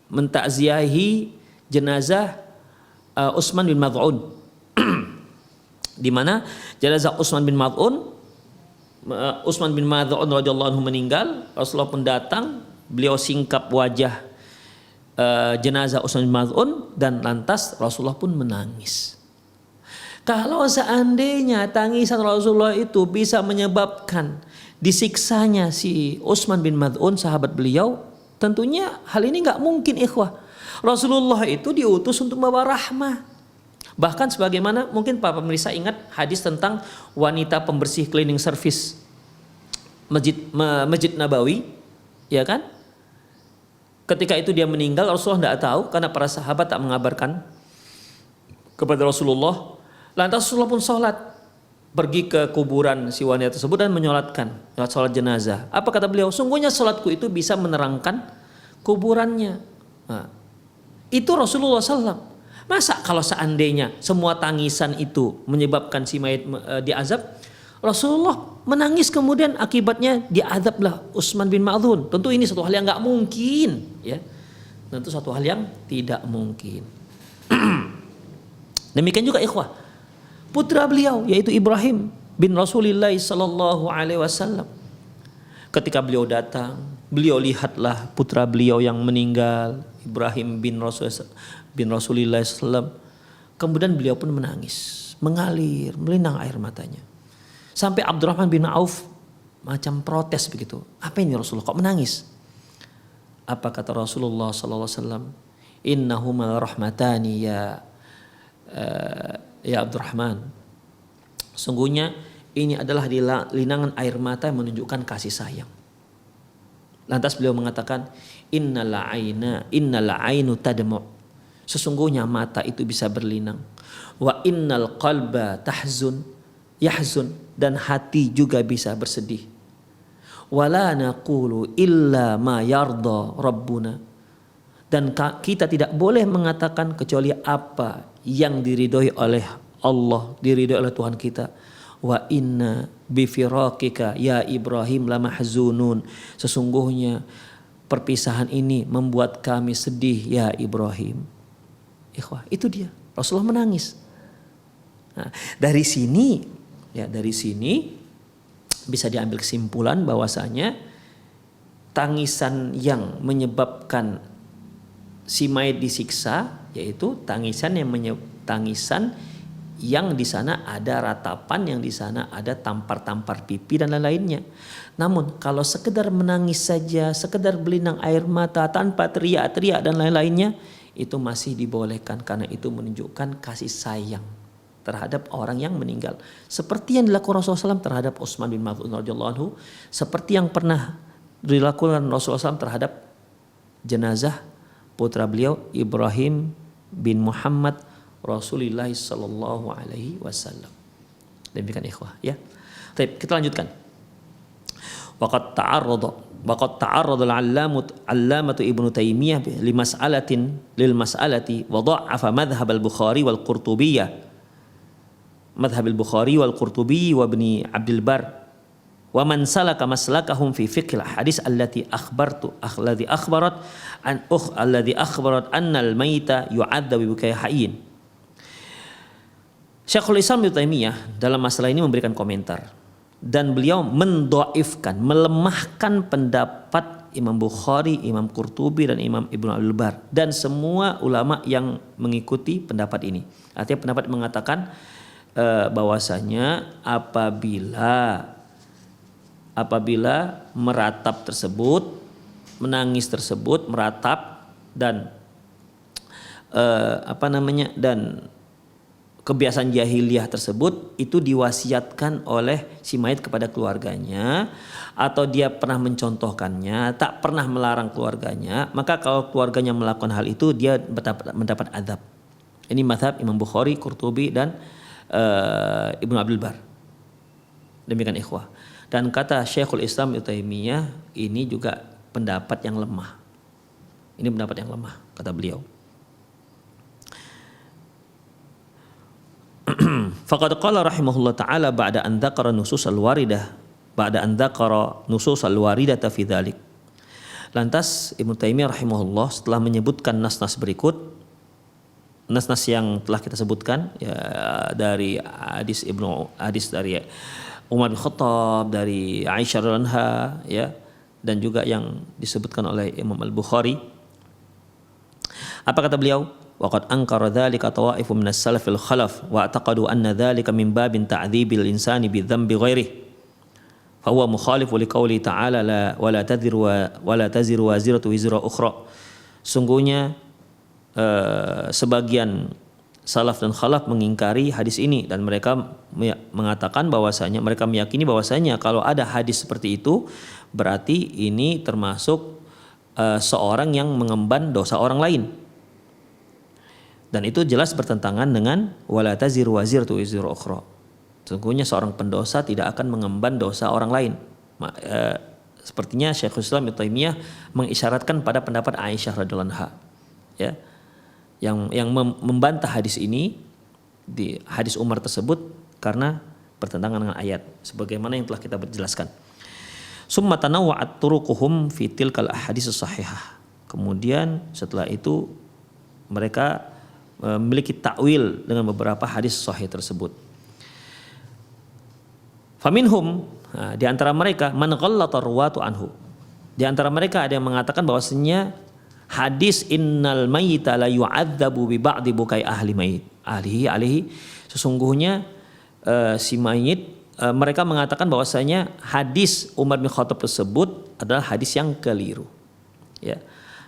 mentakziahi jenazah Utsman bin Maz'un, di mana jenazah Utsman bin Maz'un radhiyallahu anhu meninggal. Rasulullah pun datang, beliau singkap wajah jenazah Utsman bin Maz'un dan lantas Rasulullah pun menangis. Kalau seandainya tangisan Rasulullah itu bisa menyebabkan disiksanya si Utsman bin Mad'un, sahabat beliau, tentunya hal ini nggak mungkin, ikhwah. Rasulullah itu diutus untuk membawa rahmah. Bahkan sebagaimana mungkin para pemirsa ingat hadis tentang wanita pembersih cleaning service Masjid Nabawi, ya kan? Ketika itu dia meninggal, Rasulullah tidak tahu karena para sahabat tak mengabarkan kepada Rasulullah. Lantas Rasulullah pun sholat, pergi ke kuburan si wanita tersebut dan menyolatkan sholat jenazah. Apa kata beliau? Sungguhnya sholatku itu bisa menerangkan kuburannya. Nah, itu Rasulullah SAW. Masa kalau seandainya semua tangisan itu menyebabkan si mayit diazab, Rasulullah menangis kemudian akibatnya diazablah Utsman bin Mad'un. Tentu ini satu hal yang nggak mungkin, ya. Tentu satu hal yang tidak mungkin. Demikian juga ikhwah, putra beliau yaitu Ibrahim bin Rasulullah sallallahu alaihi wasallam. Ketika beliau datang, beliau lihatlah putra beliau yang meninggal, Ibrahim bin Rasulullah sallam. Kemudian beliau pun menangis, mengalir, melinang air matanya. Sampai Abdurrahman bin Auf macam protes begitu. Apa ini Rasulullah kok menangis? Apa kata Rasulullah sallallahu alaihi wasallam? Innahuma rahmatani ya Abdurrahman. Sungguhnya ini adalah linangan air mata yang menunjukkan kasih sayang. Lantas beliau mengatakan, innal ainu tadmu. Sesungguhnya mata itu bisa berlinang. Wa innal qalba yahzun, dan hati juga bisa bersedih. Wala naqulu illa ma yarda rabbuna. Dan kita tidak boleh mengatakan kecuali apa yang diridhoi oleh Allah, diridhoi oleh Tuhan kita. Wa inna bifiraqika ya Ibrahim lamahzunun. Sesungguhnya perpisahan ini membuat kami sedih ya Ibrahim. Ikhwah, itu dia. Rasulullah menangis. Nah, dari sini bisa diambil kesimpulan bahwasanya tangisan yang menyebabkan si mayit disiksa yaitu tangisan yang di sana ada ratapan, yang di sana ada tampar-tampar pipi dan lain-lainnya. Namun kalau sekedar menangis saja, sekedar berlinang air mata tanpa teriak-teriak dan lain-lainnya, itu masih dibolehkan karena itu menunjukkan kasih sayang terhadap orang yang meninggal. Seperti yang dilakukan Rasulullah SAW terhadap Utsman bin Mad'un radhiyallahu anhu, seperti yang pernah dilakukan Rasulullah SAW terhadap jenazah putra beliau Ibrahim bin Muhammad Rasulullah sallallahu alaihi wasallam. Demikian ikhwah, ya. Baik, kita lanjutkan. Waqad ta'arrada al-'allamatu Ibnu Taimiyah lil mas'alati wa dha'afa madhhab al-Bukhari wal Qurtubiyyah. Madhhab al-Bukhari wal Qurtubi wa Ibni Abdul Bar wa man salaka maslakahum fi fiqh al-hadis alladhi akhbarat anna al-maita yu'adzabu bi hayyin. Syekhul Islam Ibnu Taimiyah dalam masalah ini memberikan komentar dan beliau mendhaifkan, melemahkan pendapat Imam Bukhari, Imam Qurtubi dan Imam Ibnu Abdul Bar dan semua ulama yang mengikuti pendapat ini. Artinya pendapat mengatakan bahwasanya apabila meratap tersebut, menangis tersebut, meratap dan dan kebiasaan jahiliyah tersebut itu diwasiatkan oleh si mayit kepada keluarganya atau dia pernah mencontohkannya, tak pernah melarang keluarganya, maka kalau keluarganya melakukan hal itu dia mendapat azab. Ini mazhab Imam Bukhari, Qurtubi dan Ibnu Abdul Bar. Demikian ikhwah. Dan kata Syekhul Islam Ibnu Taimiyah, ini juga pendapat yang lemah. Ini pendapat yang lemah kata beliau. Faqad qala rahimahullah ta'ala ba'da an dzakara nusus al-waridah fi dzalik. Lantas Ibnu Taimiyah rahimahullah setelah menyebutkan nas-nas berikut, nas-nas yang telah kita sebutkan ya, dari hadis dari Umar bin Khattab, dari Aisyah radhiyallahu anha, ya, dan juga yang disebutkan oleh Imam Al-Bukhari. Apa kata beliau? wa qad ankara dzalika tawa'ifu minas salafil khalaf wa i'taqadu anna dzalika min babin ta'dzibil insani bi dzambi ghairihi fa huwa mukhalifu liqauli ta'ala la taziru waziratu wizra ukhra. Sungguhnya sebagian salaf dan khalaf mengingkari hadis ini dan mereka mengatakan bahwasanya, mereka meyakini bahwasanya kalau ada hadis seperti itu berarti ini termasuk seorang yang mengemban dosa orang lain. Dan itu jelas bertentangan dengan wala taziru waziratu wizra ukhra. Sesungguhnya seorang pendosa tidak akan mengemban dosa orang lain. Sepertinya Syekhul Islam Ibnu Taimiyah mengisyaratkan pada pendapat Aisyah radhiyallahu anha, ya, yang membantah hadis ini di hadis Umar tersebut karena bertentangan dengan ayat sebagaimana yang telah kita jelaskan. Summa tanawwa'at turuquhum fi tilkal ahadits sahihah. Kemudian setelah itu mereka memiliki takwil dengan beberapa hadis sahih tersebut. Faminhum, di antara mereka man ghallata ruwatu anhu. Di antara mereka ada yang mengatakan bahwasanya hadis innal mayyita la yu'adzabu bi ba'di bukai ahlihi sesungguhnya si mayit, mereka mengatakan bahwasanya hadis Umar bin Khattab tersebut adalah hadis yang keliru. Ya.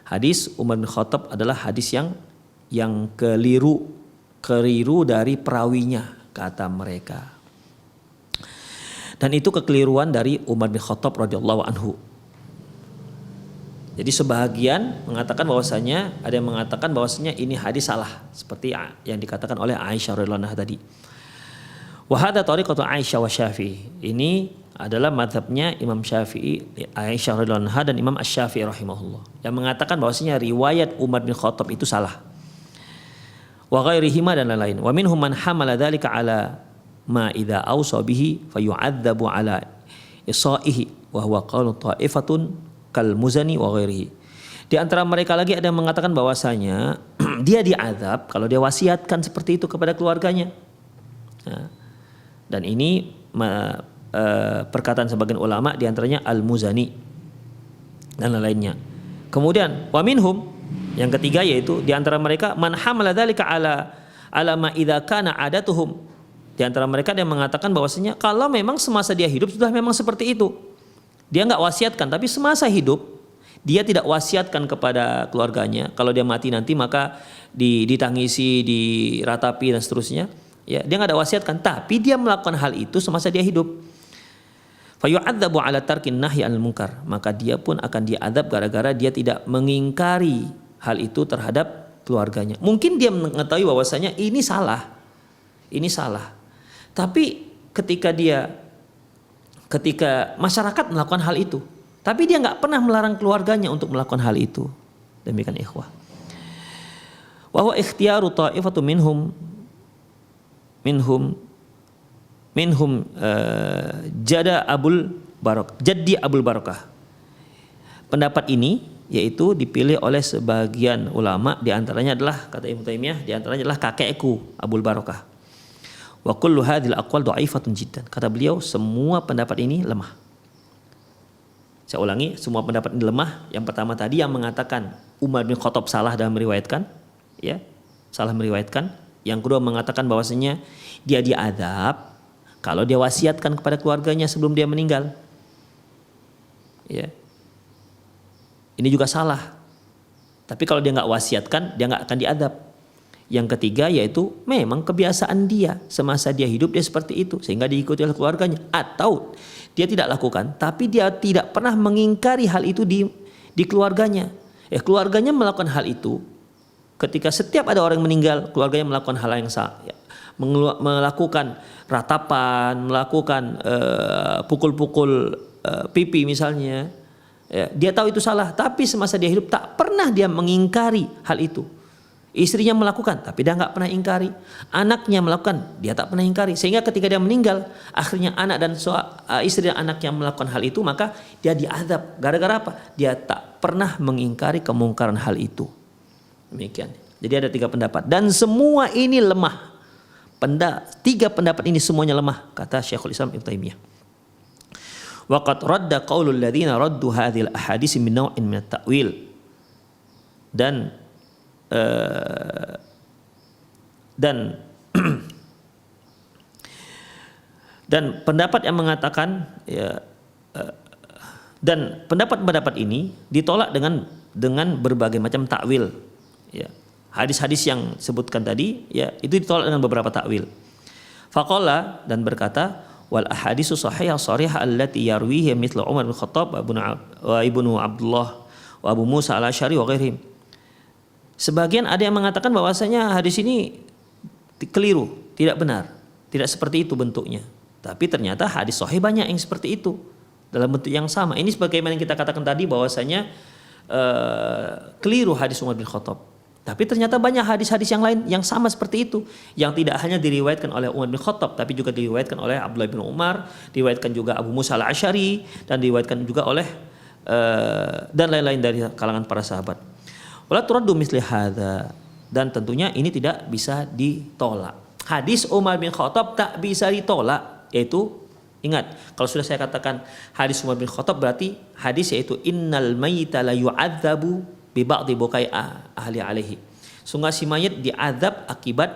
Hadis Umar bin Khattab adalah hadis yang keliru dari perawinya, kata mereka. Dan itu kekeliruan dari Umar bin Khattab radhiyallahu anhu. Jadi sebahagian mengatakan bahwasanya, ada yang mengatakan bahwasanya ini hadis salah seperti yang dikatakan oleh Aisyah radhiyallahu anha tadi. Wa hadza tariqatu Aisyah wa Syafi'i. Ini adalah mazhabnya Imam Syafi'i, Aisyah radhiyallahu anha dan Imam Asy-Syafi'i rahimahullah, yang mengatakan bahwasanya riwayat Umar bin Khattab itu salah. Wa ghairihima dan lain-lain. Wa minhum man hamala dzalika ala ma idza awsa bihi fayu'adzabu ala isaihi wa huwa qaulu ta'ifatun kal Muzani wa ghairihi. Di antara mereka lagi ada yang mengatakan bahwasanya dia diazab kalau dia wasiatkan seperti itu kepada keluarganya. Nah, dan ini perkataan sebagian ulama, di antaranya Al-Muzani dan lainnya. Kemudian wa minhum, yang ketiga yaitu di antara mereka man hamala dzalika ala ma idza kana adatuhum. Di antara mereka ada yang mengatakan bahwasanya kalau memang semasa dia hidup sudah memang seperti itu. Dia nggak wasiatkan, tapi semasa hidup dia tidak wasiatkan kepada keluarganya. Kalau dia mati nanti maka ditangisi, diratapi dan seterusnya. Ya, dia nggak ada wasiatkan, tapi dia melakukan hal itu semasa dia hidup. Fayu'adzabu ala tarkin nahyi anil munkar. Maka dia pun akan diadab gara-gara dia tidak mengingkari hal itu terhadap keluarganya. Mungkin dia mengetahui bahwasanya ini salah. Tapi ketika masyarakat melakukan hal itu, tapi dia nggak pernah melarang keluarganya untuk melakukan hal itu. Demikian ikhwah. Wa huwa ikhtiyaru ta'ifatu minhum Jaddi Abul Barakah. Pendapat ini yaitu dipilih oleh sebagian ulama, di antaranya adalah, kata Ibnu Taimiyah, di antaranya adalah kakekku Abul Barakah. Wa kullu hadhil aqwal dha'ifatun jiddan. Kata beliau, semua pendapat ini lemah. Saya ulangi, semua pendapat ini lemah. Yang pertama tadi yang mengatakan Umar bin Khattab salah dalam meriwayatkan, ya, salah meriwayatkan. Yang kedua mengatakan bahwasanya dia diazab kalau dia wasiatkan kepada keluarganya sebelum dia meninggal. Ya. Ini juga salah. Tapi kalau dia nggak wasiatkan, dia nggak akan diazab. Yang ketiga yaitu memang kebiasaan dia semasa dia hidup dia seperti itu sehingga diikuti oleh keluarganya, atau dia tidak lakukan tapi dia tidak pernah mengingkari hal itu di keluarganya. Keluarganya melakukan hal itu ketika setiap ada orang yang meninggal, keluarganya melakukan hal yang sama, melakukan ratapan, melakukan pukul-pukul pipi misalnya. Ya, dia tahu itu salah, tapi semasa dia hidup tak pernah dia mengingkari hal itu. Istrinya melakukan, tapi dia nggak pernah ingkari. Anaknya melakukan, dia tak pernah ingkari. Sehingga ketika dia meninggal, akhirnya anak dan istri dan anak yang melakukan hal itu, maka dia diazab. Gara-gara apa? Dia tak pernah mengingkari kemungkaran hal itu. Demikian. Jadi ada 3 pendapat, dan semua ini lemah. 3 pendapat ini semuanya lemah, kata Syekhul Islam Ibnu Taimiyah. Waqad radda qaulul ladzina raddu hadhil ahadits min naw'in min at-ta'wil. Dan dan dan pendapat yang mengatakan ya, dan pendapat-pendapat ini ditolak dengan berbagai macam takwil. Ya. Hadis-hadis yang sebutkan tadi ya itu ditolak dengan beberapa takwil. Faqala, dan berkata, wal ahadisu sahihah sharihah allati yarwihi mithlu Umar bin Khattab wa ibnu Abdullah wa Abu Musa al-Asy'ari wa ghairihim. Sebagian ada yang mengatakan bahwasanya hadis ini keliru, tidak benar, tidak seperti itu bentuknya. Tapi ternyata hadis sahih banyak yang seperti itu dalam bentuk yang sama. Ini sebagaimana yang kita katakan tadi bahwasanya keliru hadis Umar bin Khattab. Tapi ternyata banyak hadis-hadis yang lain yang sama seperti itu, yang tidak hanya diriwayatkan oleh Umar bin Khattab, tapi juga diriwayatkan oleh Abdullah bin Umar, diriwayatkan juga Abu Musa al-Asy'ari, dan diriwayatkan juga oleh dan lain-lain dari kalangan para sahabat. Wala turaddu misli hadza, dan tentunya ini tidak bisa ditolak. Hadis Umar bin Khattab tak bisa ditolak, yaitu ingat, kalau sudah saya katakan hadis Umar bin Khattab berarti hadis yaitu innal mayyita la yu'adzabu bi ba'dhi bukai ahli alaihi. Sungguh si mayit diazab akibat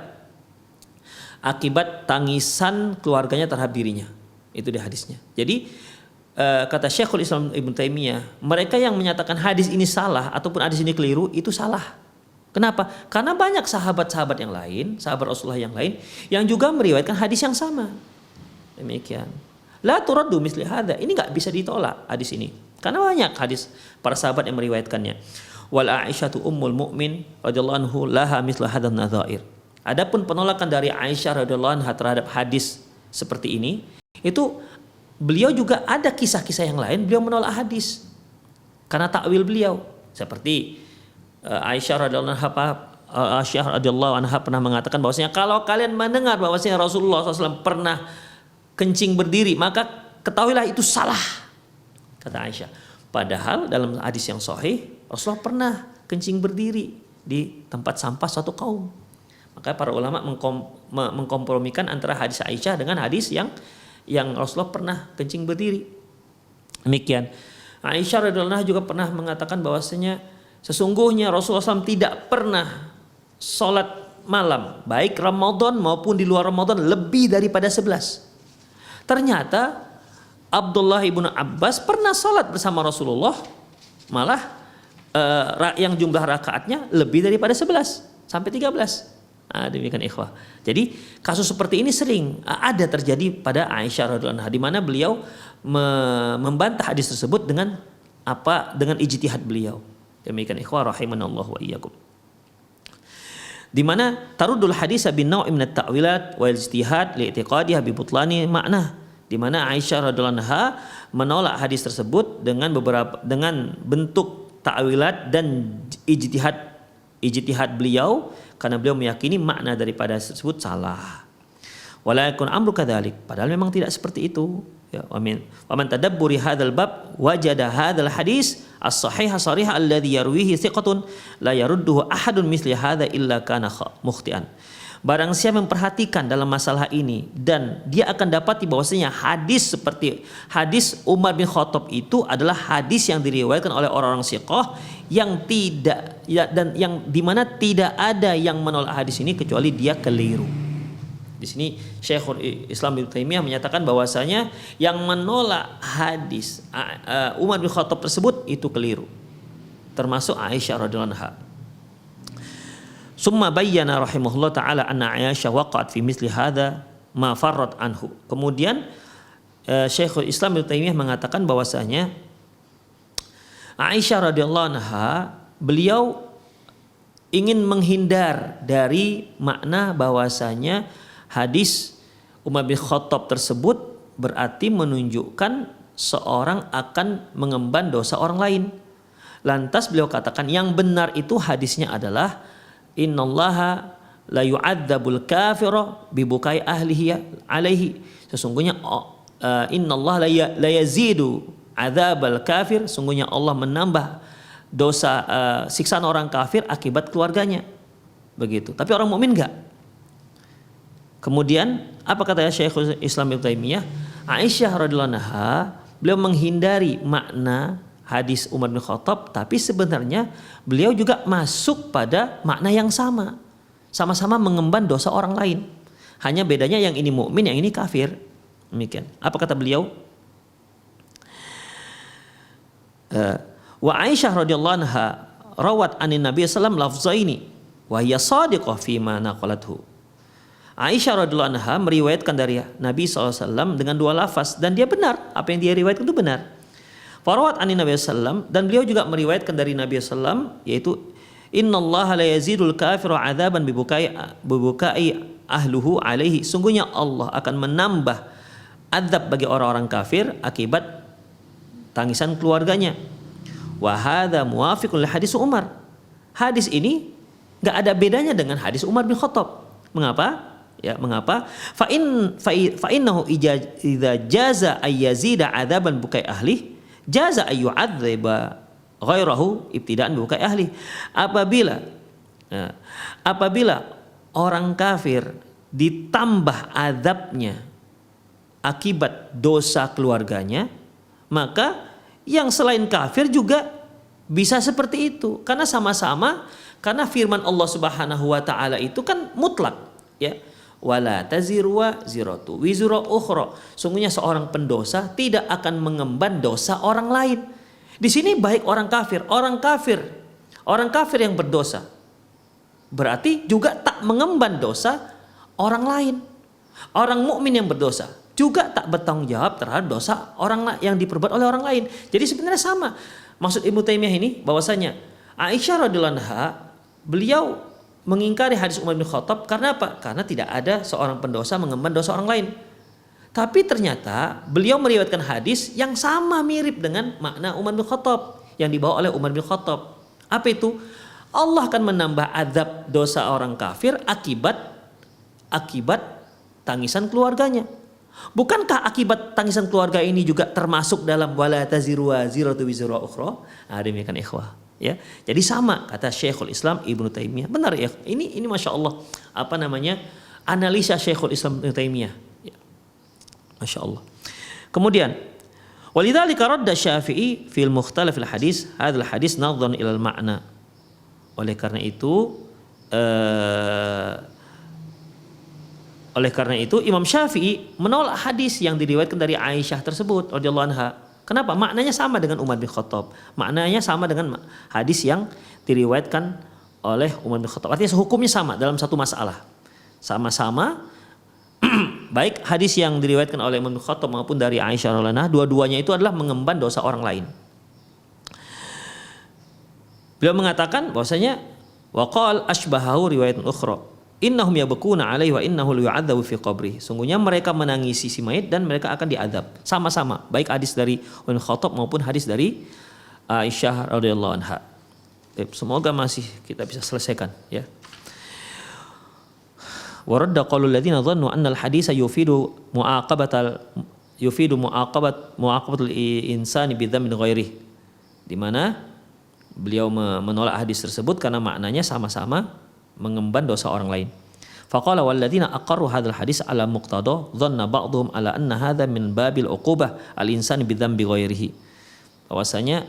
tangisan keluarganya terhadap dirinya. Itu di hadisnya. Jadi kata Syekhul Islam Ibnu Taimiyah, mereka yang menyatakan hadis ini salah ataupun hadis ini keliru itu salah. Kenapa? Karena banyak sahabat-sahabat yang lain, sahabat Rasulullah yang lain yang juga meriwayatkan hadis yang sama. Demikian. La turaddu misli hadza. Ini enggak bisa ditolak hadis ini. Karena banyak hadis para sahabat yang meriwayatkannya. Wal Aisyatu ummul mu'min radhiyallahu anhu laha mislu hadzal nadzair. Adapun penolakan dari Aisyah radhiyallahu anha terhadap hadis seperti ini, itu beliau juga ada kisah-kisah yang lain beliau menolak hadis karena takwil beliau. Seperti Aisyah radhiyallahu anha pernah mengatakan bahwasanya kalau kalian mendengar bahwasanya Rasulullah SAW pernah kencing berdiri, maka ketahuilah itu salah, kata Aisyah. Padahal dalam hadis yang sahih Rasulullah pernah kencing berdiri di tempat sampah suatu kaum. Maka para ulama mengkompromikan antara hadis Aisyah dengan hadis yang Rasulullah pernah kencing berdiri. Demikian. Aisyah radhiyallahu anha juga pernah mengatakan bahwasanya sesungguhnya Rasulullah SAW tidak pernah sholat malam baik Ramadan maupun di luar Ramadan lebih daripada 11. Ternyata Abdullah ibnu Abbas pernah sholat bersama Rasulullah, malah yang jumlah rakaatnya lebih daripada 11 sampai 13. Demikian ikhwah. Jadi kasus seperti ini sering ada terjadi pada Aisyah radhiyallahu anha, di mana beliau membantah hadis tersebut dengan ijtihad beliau. Demikian ikhwah rahimanallahu wa iyyakum. Di mana tarudul hadis bin naw' min at-ta'wilat wal ijtihad li i'tiqadiha bi butlani makna, di mana Aisyah radhiyallahu anha menolak hadis tersebut dengan bentuk ta'wilat dan ijtihad beliau karena beliau meyakini makna daripada tersebut salah. Wala yakun amru kadzalik, padahal memang tidak seperti itu. Ya, wa man tadabburi hadzal bab wajada hadzal hadis as-sahih sharih alladhi yarwihi thiqatun la yarudduhu ahadun misli hadza illa kana mukhtian. Barang siapa memperhatikan dalam masalah ini dan dia akan dapati bahwasanya hadis seperti hadis Umar bin Khattab itu adalah hadis yang diriwayatkan oleh orang-orang thiqah yang tidak dan yang dimana tidak ada yang menolak hadis ini kecuali dia keliru. Di sini Syekhul Islam Ibnu Taimiyah menyatakan bahwasanya yang menolak hadis Umar bin Khattab tersebut itu keliru, termasuk Aisyah radhiyallahu anha. Summa bayyana rahimahullah taala anna Aisyah waqa'at fi misli hadza ma farrat anhu. Kemudian Syekhul Islam Ibnu Taimiyah mengatakan bahwasanya Aisyah radhiyallahu anha beliau ingin menghindar dari makna bahwasanya hadis Umar bin Khattab tersebut berarti menunjukkan seorang akan mengemban dosa orang lain. Lantas beliau katakan yang benar itu hadisnya adalah innallaha la yu'adzabul kafira bibukai ahlihi alaihi. Sesungguhnya innallaha la yazidu adzabal kafir, sungguhnya Allah menambah dosa siksaan orang kafir akibat keluarganya. Begitu. Tapi orang mukmin enggak. Kemudian apa kata Syekhul Islam Ibnu Taimiyah? Aisyah radhiyallahu anha beliau menghindari makna hadis Umar bin Khattab, tapi sebenarnya beliau juga masuk pada makna yang sama. Sama-sama mengemban dosa orang lain. Hanya bedanya yang ini mukmin, yang ini kafir. Demikian. Apa kata beliau? Wa Aisyah radhiyallahu anha rawat anin Nabi sallallahu lafzaini wa hiya shadiqah fi ma naqalathu. Aisyah radhiyallahu anha meriwayatkan dari Nabi SAW dengan dua lafaz dan dia benar, apa yang dia riwayatkan itu benar. Farawat anin Nabi SAW dan beliau juga meriwayatkan dari Nabi SAW yaitu innallaha la yazidul kafiru adzaban bibukai ahluhu alaihi. Sungguhnya Allah akan menambah azab bagi orang-orang kafir akibat tangisan keluarganya. Wa hadza muwafiqun li hadis Umar. Hadis ini enggak ada bedanya dengan hadis Umar bin Khattab. Mengapa? Ya, mengapa? Fa innahu idza jaza ay yazida adzaban bukai ahli, jaza ay yu'adziba ghairahu ibtidaan bukai ahli. Apabila orang kafir ditambah azabnya akibat dosa keluarganya, maka yang selain kafir juga bisa seperti itu. Karena sama-sama, karena firman Allah Subhanahu wa taala itu kan mutlak, ya. Wala taziru waziratu wizra ukhra. Sungguhnya seorang pendosa tidak akan mengemban dosa orang lain. Di sini baik orang kafir yang berdosa berarti juga tak mengemban dosa orang lain. Orang mukmin yang berdosa juga tak bertanggung jawab terhadap dosa orang yang diperbuat oleh orang lain. Jadi sebenarnya sama. Maksud Ibnu Taimiyah ini bahwasanya Aisyah radhiyallahu anha beliau mengingkari hadis Umar bin Khattab karena apa? Karena tidak ada seorang pendosa mengemban dosa orang lain. Tapi ternyata beliau meriwayatkan hadis yang sama mirip dengan makna Umar bin Khattab yang dibawa oleh Umar bin Khattab. Apa itu? Allah akan menambah azab dosa orang kafir akibat tangisan keluarganya. Bukankah akibat tangisan keluarga ini juga termasuk dalam wala taziru waziratu wizra ukhra? Demikian ikhwah. Ya, jadi sama kata Syekhul Islam Ibnu Taimiyah. Benar ya. Ini Masya Allah analisa Syekhul Islam Ibnu Taimiyah. Ya. Masya Allah. Kemudian walidzalika radda Syafi'i fil mukhtalafil hadis hadzal hadis nadhan ila al ma'na. Oleh karena itu Imam Syafi'i menolak hadis yang diriwayatkan dari Aisyah tersebut radhiyallahu anha. Kenapa? Maknanya sama dengan Umar bin Khattab. Maknanya sama dengan hadis yang diriwayatkan oleh Umar bin Khattab. Artinya hukumnya sama dalam satu masalah. Sama-sama baik hadis yang diriwayatkan oleh Umar bin Khattab maupun dari Aisyah radhiyallahu anha, dua-duanya itu adalah mengemban dosa orang lain. Beliau mengatakan bahwasanya waqal ashbahahu riwayatun ukhra. Innahum yabkuna alaihi wa innahu yu'adzabu fi qabri. Sungguhnya mereka menangisi si mayit dan mereka akan diazab. Sama-sama, baik hadis dari Umar Khattab maupun hadis dari Aisyah radhiyallahu anha. Semoga masih kita bisa selesaikan, ya. Wa radda qaulul ladzina dhannu anna al-haditsa yufidu mu'aqabatul insani bi dzambin ghairihi. Di mana beliau menolak hadis tersebut karena maknanya sama-sama mengemban dosa orang lain. Faqala walladzina aqarru hadzal hadis ala muqtada dhanna ba'dhum ala anna hadza min babil uqubah al-insani bi dzambi ghairihi. Bahwasanya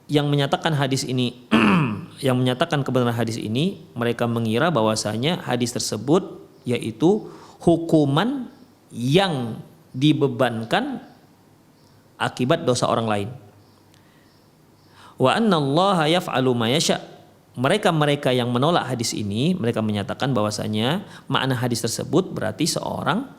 yang menyatakan hadis ini yang menyatakan kebenaran hadis ini mereka mengira bahwasanya hadis tersebut yaitu hukuman yang dibebankan akibat dosa orang lain. Wa anna Allah yaf'alu ma yasha. Mereka yang menolak hadis ini, mereka menyatakan bahwasanya makna hadis tersebut berarti seorang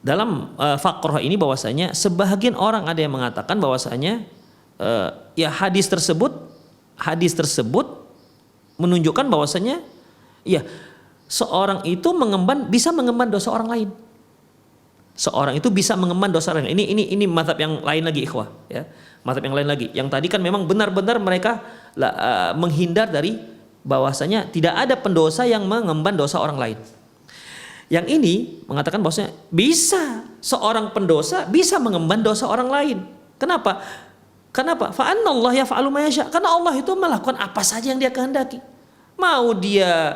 dalam faqrah ini bahwasanya sebahagian orang ada yang mengatakan bahwasanya ya hadis tersebut menunjukkan bahwasanya ya seorang itu bisa mengemban dosa orang lain. Seorang itu bisa mengemban dosa orang. Ini mazhab yang lain lagi ikhwah, ya. Mazhab yang lain lagi. Yang tadi kan memang benar-benar mereka menghindar dari bahwasanya tidak ada pendosa yang mengemban dosa orang lain. Yang ini mengatakan bahwasanya bisa seorang pendosa bisa mengemban dosa orang lain. Kenapa? Fa anallahu yaf'alu ma yasha. Karena Allah itu melakukan apa saja yang Dia kehendaki. Mau Dia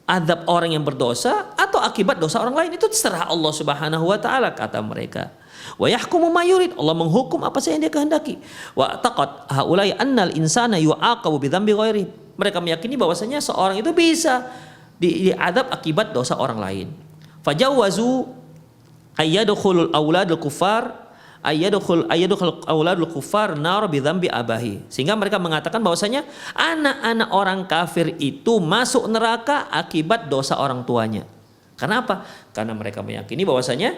azab orang yang berdosa atau akibat dosa orang lain itu terserah Allah Subhanahu wa taala kata mereka. Wa yahkumu ma yurid. Allah menghukum apa saja yang Dia kehendaki. Wa taqad haulai annal insana yu'aqabu bi dzambi ghairi. Mereka meyakini bahwasanya seorang itu bisa diadab akibat dosa orang lain. Fajawazu ayyadkhulul auladul kuffar ayyadkhul auladul kuffar nar bi dzambi abahi. Sehingga mereka mengatakan bahwasanya anak-anak orang kafir itu masuk neraka akibat dosa orang tuanya. Karena apa? Karena mereka meyakini bahwasanya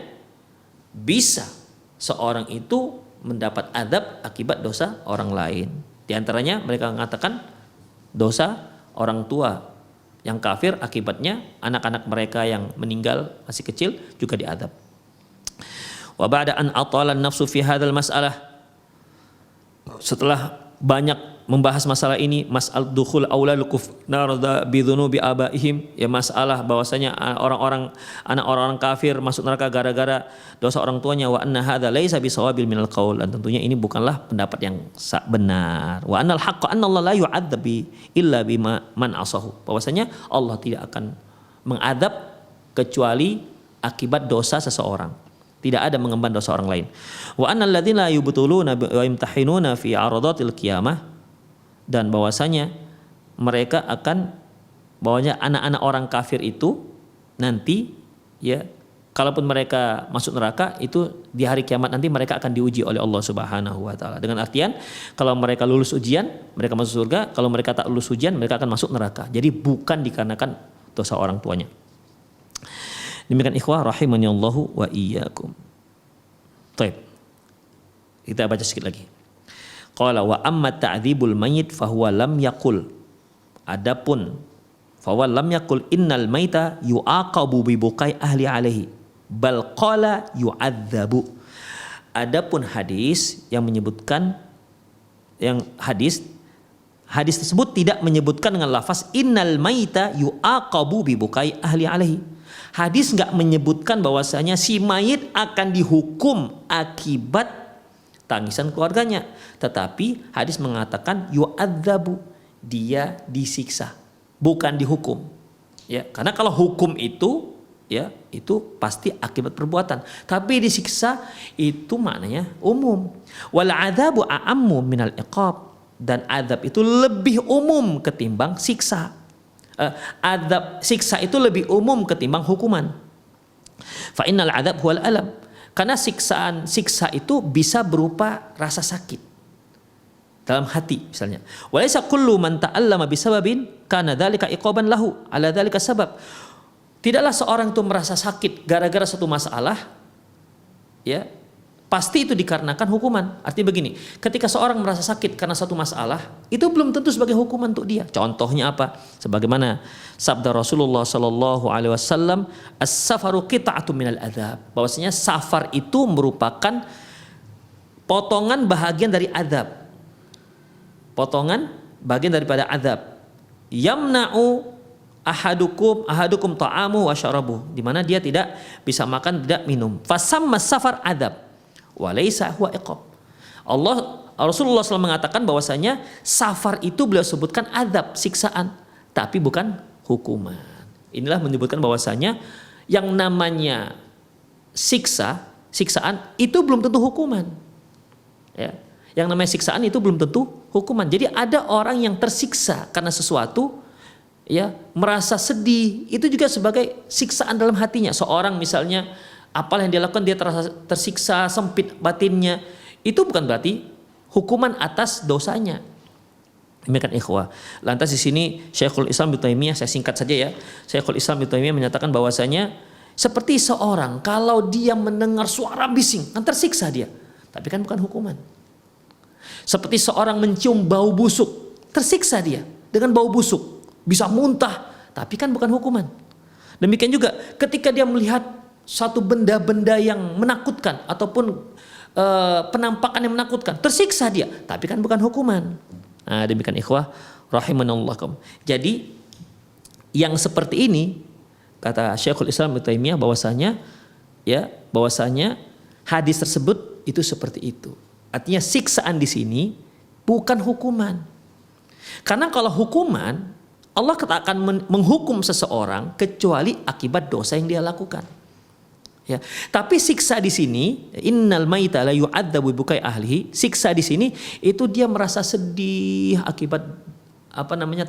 bisa seorang itu mendapat adab akibat dosa orang lain. Di antaranya mereka mengatakan dosa orang tua yang kafir, akibatnya anak-anak mereka yang meninggal masih kecil juga diadab. Wa ba'da an atala an-nafsu fi hadzal mas'alah, setelah banyak membahas masalah ini, mas'al dukhul auladul kufar bi dzunubi abaihim, ya masalah bahwasanya anak orang kafir masuk neraka gara-gara dosa orang tuanya. Wa anna hadza laisa bisawabil minal qaul, dan tentunya ini bukanlah pendapat yang benar. Wa annal haqqa anna Allah la yu'adzab illa bima man asahu, bahwasanya Allah tidak akan mengadab kecuali akibat dosa seseorang. Tidak ada mengemban dosa orang lain. Wa annal ladzina yubtuluna wa yamtahinuna fi 'aradatil qiyamah, dan bahwasanya mereka akan bahwasanya anak-anak orang kafir itu nanti, ya, kalaupun mereka masuk neraka itu di hari kiamat nanti mereka akan diuji oleh Allah Subhanahu wa taala. Dengan artian kalau mereka lulus ujian mereka masuk surga, kalau mereka tak lulus ujian mereka akan masuk neraka. Jadi bukan dikarenakan dosa orang tuanya. Demikian ikhwah rahimani Allahu wa iyyakum. Baik. Kita baca sedikit lagi. Qala wa amma ta'dzibul mayyit fa huwa lam yaqul. Adapun fa huwa lam yaqul innal maita yu'aqabu bi bukai ahli alaihi bal qala yu'adzabu. Adapun hadis yang menyebutkan hadis tersebut tidak menyebutkan dengan lafaz innal maita yu'aqabu bi bukai ahli alaihi. Hadis enggak menyebutkan bahwasanya si mayit akan dihukum akibat tangisan keluarganya, tetapi hadis mengatakan yu'adzabu, dia disiksa, bukan dihukum. Ya, karena kalau hukum itu, ya, itu pasti akibat perbuatan, tapi disiksa itu maknanya umum. Wal adzabu a'ammu minal iqab, dan azab itu lebih umum ketimbang siksa. Azab siksa itu lebih umum ketimbang hukuman. Fa innal adzab huwal alam. Karena siksa itu bisa berupa rasa sakit dalam hati misalnya. Walaysa kullu man ta'allama bisababin kana dzalika iqaban lahu ala dzalika sabab. Tidaklah seorang itu merasa sakit gara-gara satu masalah, ya, pasti itu dikarenakan hukuman. Artinya begini, ketika seorang merasa sakit karena satu masalah, itu belum tentu sebagai hukuman untuk dia. Contohnya apa? Sebagaimana sabda Rasulullah sallallahu alaihi wasallam, as-safaru qita'atun minal adzab. Bahwasanya safar itu merupakan potongan bahagian dari azab. Potongan bagian daripada azab. Yamna'u ahadukum ta'amu wa syarabu, di mana dia tidak bisa makan, tidak minum. Fasamma safar adzab. Walaysa huwa iqab. Rasulullah SAW mengatakan bahwasanya safar itu beliau sebutkan azab, siksaan, tapi bukan hukuman. Inilah menyebutkan bahwasanya yang namanya siksaan itu belum tentu hukuman. Ya, yang namanya siksaan itu belum tentu hukuman. Jadi ada orang yang tersiksa karena sesuatu, ya, merasa sedih, itu juga sebagai siksaan dalam hatinya. Seorang misalnya apalah yang dia lakukan, dia tersiksa, sempit batinnya, itu bukan berarti hukuman atas dosanya. Demikian ikhwah. Lantas di sini Syekhul Islam Ibnu Taimiyah, saya singkat saja ya. Syekhul Islam Ibnu Taimiyah menyatakan bahwasanya seperti seorang kalau dia mendengar suara bising, kan tersiksa dia, tapi kan bukan hukuman. Seperti seorang mencium bau busuk, tersiksa dia dengan bau busuk, bisa muntah, tapi kan bukan hukuman. Demikian juga ketika dia melihat satu benda-benda yang menakutkan ataupun penampakan yang menakutkan, tersiksa dia, tapi kan bukan hukuman. Nah, demikian ikhwah rahimanallahu. Jadi yang seperti ini kata Syekhul Islam Ibnu Taimiyah bahwasanya hadis tersebut itu seperti itu. Artinya siksaan di sini bukan hukuman. Karena kalau hukuman, Allah akan menghukum seseorang kecuali akibat dosa yang dia lakukan. Ya. Tapi siksa di sini, innal maita la yu'adzabu bibukai ahlihi. Siksa di sini itu dia merasa sedih akibat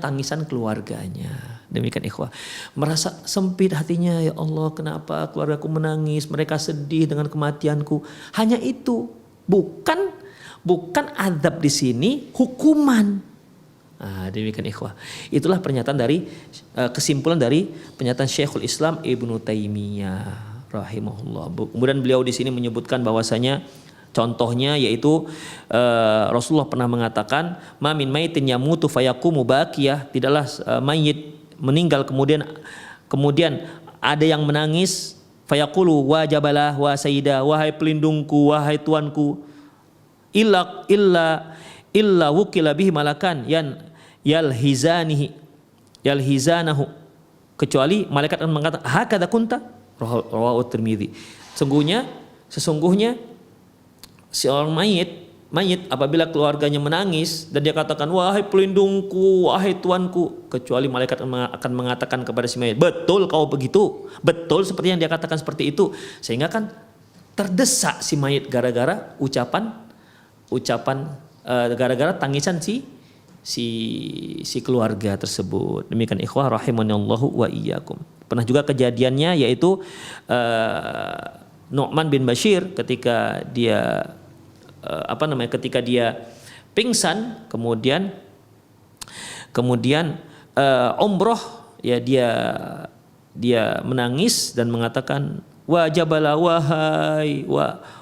tangisan keluarganya. Demikian ikhwah. Merasa sempit hatinya, ya Allah, kenapa keluargaku menangis, mereka sedih dengan kematianku. Hanya itu, bukan azab di sini, hukuman. Demikian ikhwah. Itulah pernyataan dari kesimpulan dari pernyataan Syekhul Islam Ibnu Taimiyah rahimahullah. Kemudian beliau di sini menyebutkan bahwasanya contohnya yaitu Rasulullah pernah mengatakan, "Ma min maitin yamutu fayaqumu baqiyah." Tidaklah mayit meninggal kemudian ada yang menangis, fayaqulu wa jabalah wa sayyidah, wahai pelindungku, wahai tuanku, illa wukila bihi malakan yalhizanahu, kecuali malaikat akan mengatakan hakadha kunta, rawahu Tirmidzi. Sesungguhnya seorang mayit apabila keluarganya menangis dan dia katakan wahai pelindungku, wahai tuanku, kecuali malaikat akan mengatakan kepada si mayit, betul kau begitu, betul seperti yang dia katakan seperti itu. Sehingga kan terdesak si mayit gara-gara gara-gara tangisan si keluarga tersebut. Demikian ikhwah rahimanallahu wa iyyakum. Pernah juga kejadiannya yaitu Nu'man bin Bashir ketika dia pingsan kemudian umroh, ya dia menangis dan mengatakan wajabalah,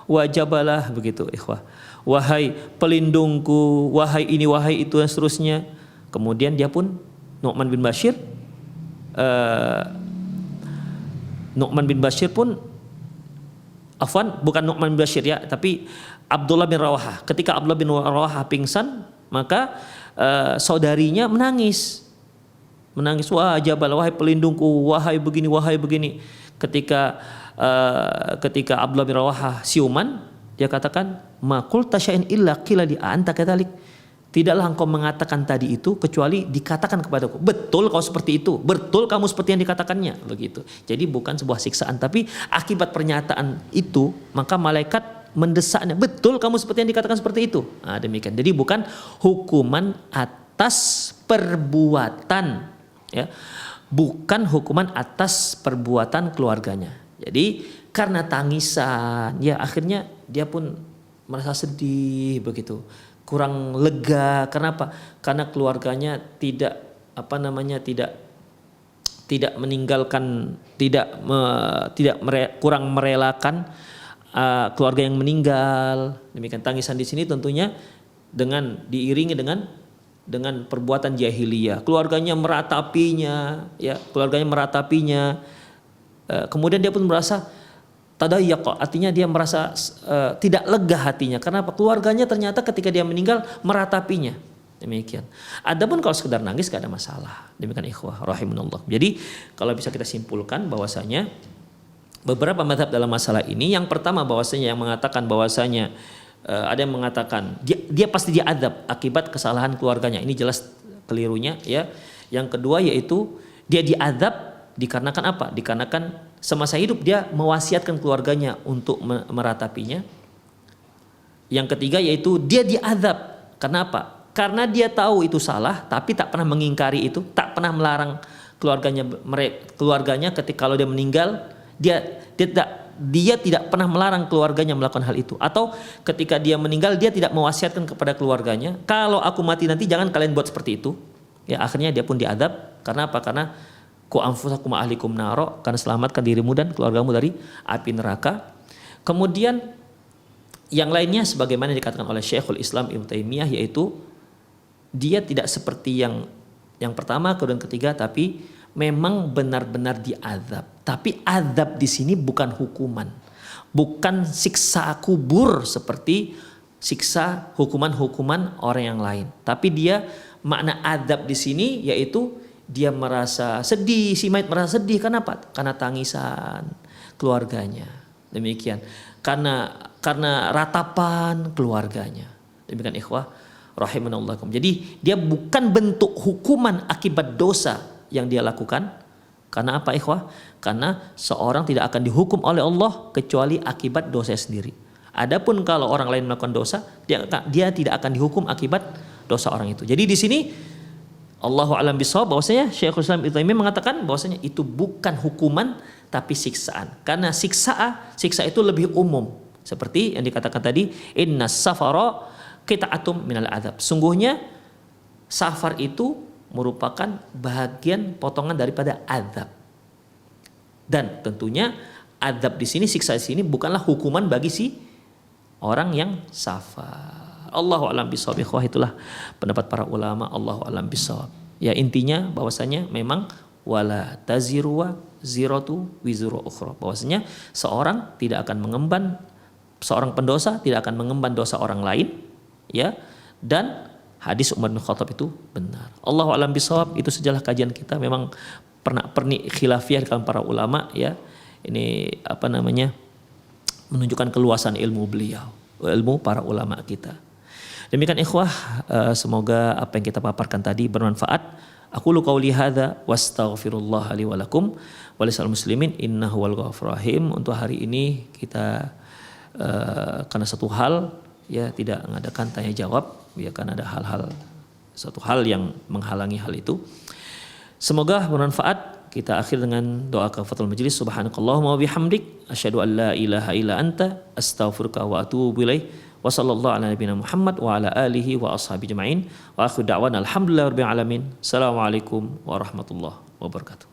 wajabalah, begitu ikhwah, wahai pelindungku, wahai ini, wahai itu, dan seterusnya. Kemudian dia pun Nu'man bin Bashir pun bukan Nu'man bin Bashir ya, tapi Abdullah bin Rawahah. Ketika Abdullah bin Rawahah pingsan, maka saudarinya menangis, wah jabal, wahai pelindungku, wahai begini. Ketika Abdullah bin Rawahah siuman, dia katakan, ma qulta syai'in illa qila li anta kadzalik. Tidaklah engkau mengatakan tadi itu kecuali dikatakan kepadaku, betul kau seperti itu, betul kamu seperti yang dikatakannya, begitu. Jadi bukan sebuah siksaan, tapi akibat pernyataan itu maka malaikat mendesaknya, betul kamu seperti yang dikatakan seperti itu. Demikian. Jadi bukan hukuman atas perbuatan, ya, bukan hukuman atas perbuatan keluarganya. Jadi karena tangisan, ya akhirnya dia pun merasa sedih, begitu, kurang lega. Kenapa? Karena keluarganya tidak meninggalkan, kurang merelakan keluarga yang meninggal. Demikian tangisan di sini tentunya diiringi dengan perbuatan jahiliyah. Keluarganya meratapinya. Kemudian dia pun merasa tadayyak, artinya dia merasa tidak lega hatinya. Karena keluarganya ternyata ketika dia meninggal meratapinya. Demikian. Adapun kalau sekedar nangis gak ada masalah. Demikian ikhwah rahimanallah. Jadi kalau bisa kita simpulkan bahwasanya beberapa mazhab dalam masalah ini, yang pertama bahwasanya yang mengatakan bahwasanya ada yang mengatakan dia pasti diazab akibat kesalahan keluarganya. Ini jelas kelirunya, ya. Yang kedua yaitu dia diazab dikarenakan apa? Dikarenakan semasa hidup dia mewasiatkan keluarganya untuk meratapinya. Yang ketiga yaitu dia diazab. Kenapa? Karena dia tahu itu salah, tapi tak pernah mengingkari itu, tak pernah melarang keluarganya ketika kalau dia meninggal, dia tidak pernah melarang keluarganya melakukan hal itu. Atau ketika dia meninggal dia tidak mewasiatkan kepada keluarganya, kalau aku mati nanti jangan kalian buat seperti itu. Ya akhirnya dia pun diazab. Karena apa? Karena ku anfusakum ahlikum naro, karena selamatkan dirimu dan keluargamu dari api neraka. Kemudian yang lainnya sebagaimana dikatakan oleh Syekhul Islam Ibnu Taimiyah, yaitu dia tidak seperti yang pertama, kedua dan ketiga, tapi memang benar-benar diazab. Tapi azab di sini bukan hukuman, bukan siksa kubur seperti siksa hukuman orang yang lain. Tapi dia makna azab di sini yaitu dia merasa sedih, si mayit merasa sedih. Kenapa? Karena tangisan keluarganya. Demikian. Karena ratapan keluarganya. Demikian ikhwah rahimanallah. Jadi dia bukan bentuk hukuman akibat dosa yang dia lakukan, Karena apa ikhwah? Karena seorang tidak akan dihukum oleh Allah kecuali akibat dosa sendiri. Adapun kalau orang lain melakukan dosa, dia tidak akan dihukum akibat dosa orang itu. Jadi di sini Allahu a'lam bishawab bahwasanya Syekhul Islam Ibnu Taimiyah mengatakan bahwasanya itu bukan hukuman tapi siksaan. Karena siksa itu lebih umum. Seperti yang dikatakan tadi, innas safara qita'atum minal adzab. Sungguhnya safar itu merupakan bagian potongan daripada azab. Dan tentunya azab di sini, siksa di sini bukanlah hukuman bagi si orang yang safar. Allahu a'lam bishawab. Itulah pendapat para ulama. Allahu a'lam bishawab. Ya, intinya bahwasanya memang wala taziru wa ziratu wizru ukhra. Bahwasanya seorang pendosa tidak akan mengemban dosa orang lain, ya. Dan hadis Umar bin Khattab itu benar. Allahu a'lam bishawab. Itu sajalah kajian kita. Memang pernik khilafiyah dengan para ulama, ya. Ini menunjukkan keluasan ilmu beliau, ilmu para ulama kita. Demikian ikhwah, semoga apa yang kita paparkan tadi bermanfaat. Aqulu qauli hadza wastaghfirullah li wa lakum wa lisal muslimin innahu wal ghafurur rahim. Untuk hari ini kita karena satu hal, ya, tidak mengadakan tanya jawab, ya, karena ada satu hal yang menghalangi hal itu. Semoga bermanfaat. Kita akhir dengan doa kafaratul majlis. Subhanakallahumma wa bihamdik asyhadu an la ilaha illa anta astaghfiruka wa atubu ilaik. Wa sallallahu ala nabiyina Muhammad wa ala alihi wa ashabihi ajma'in. Wa akhiru da'wana alhamdulillahi rabbil alamin. Assalamualaikum warahmatullahi wabarakatuh.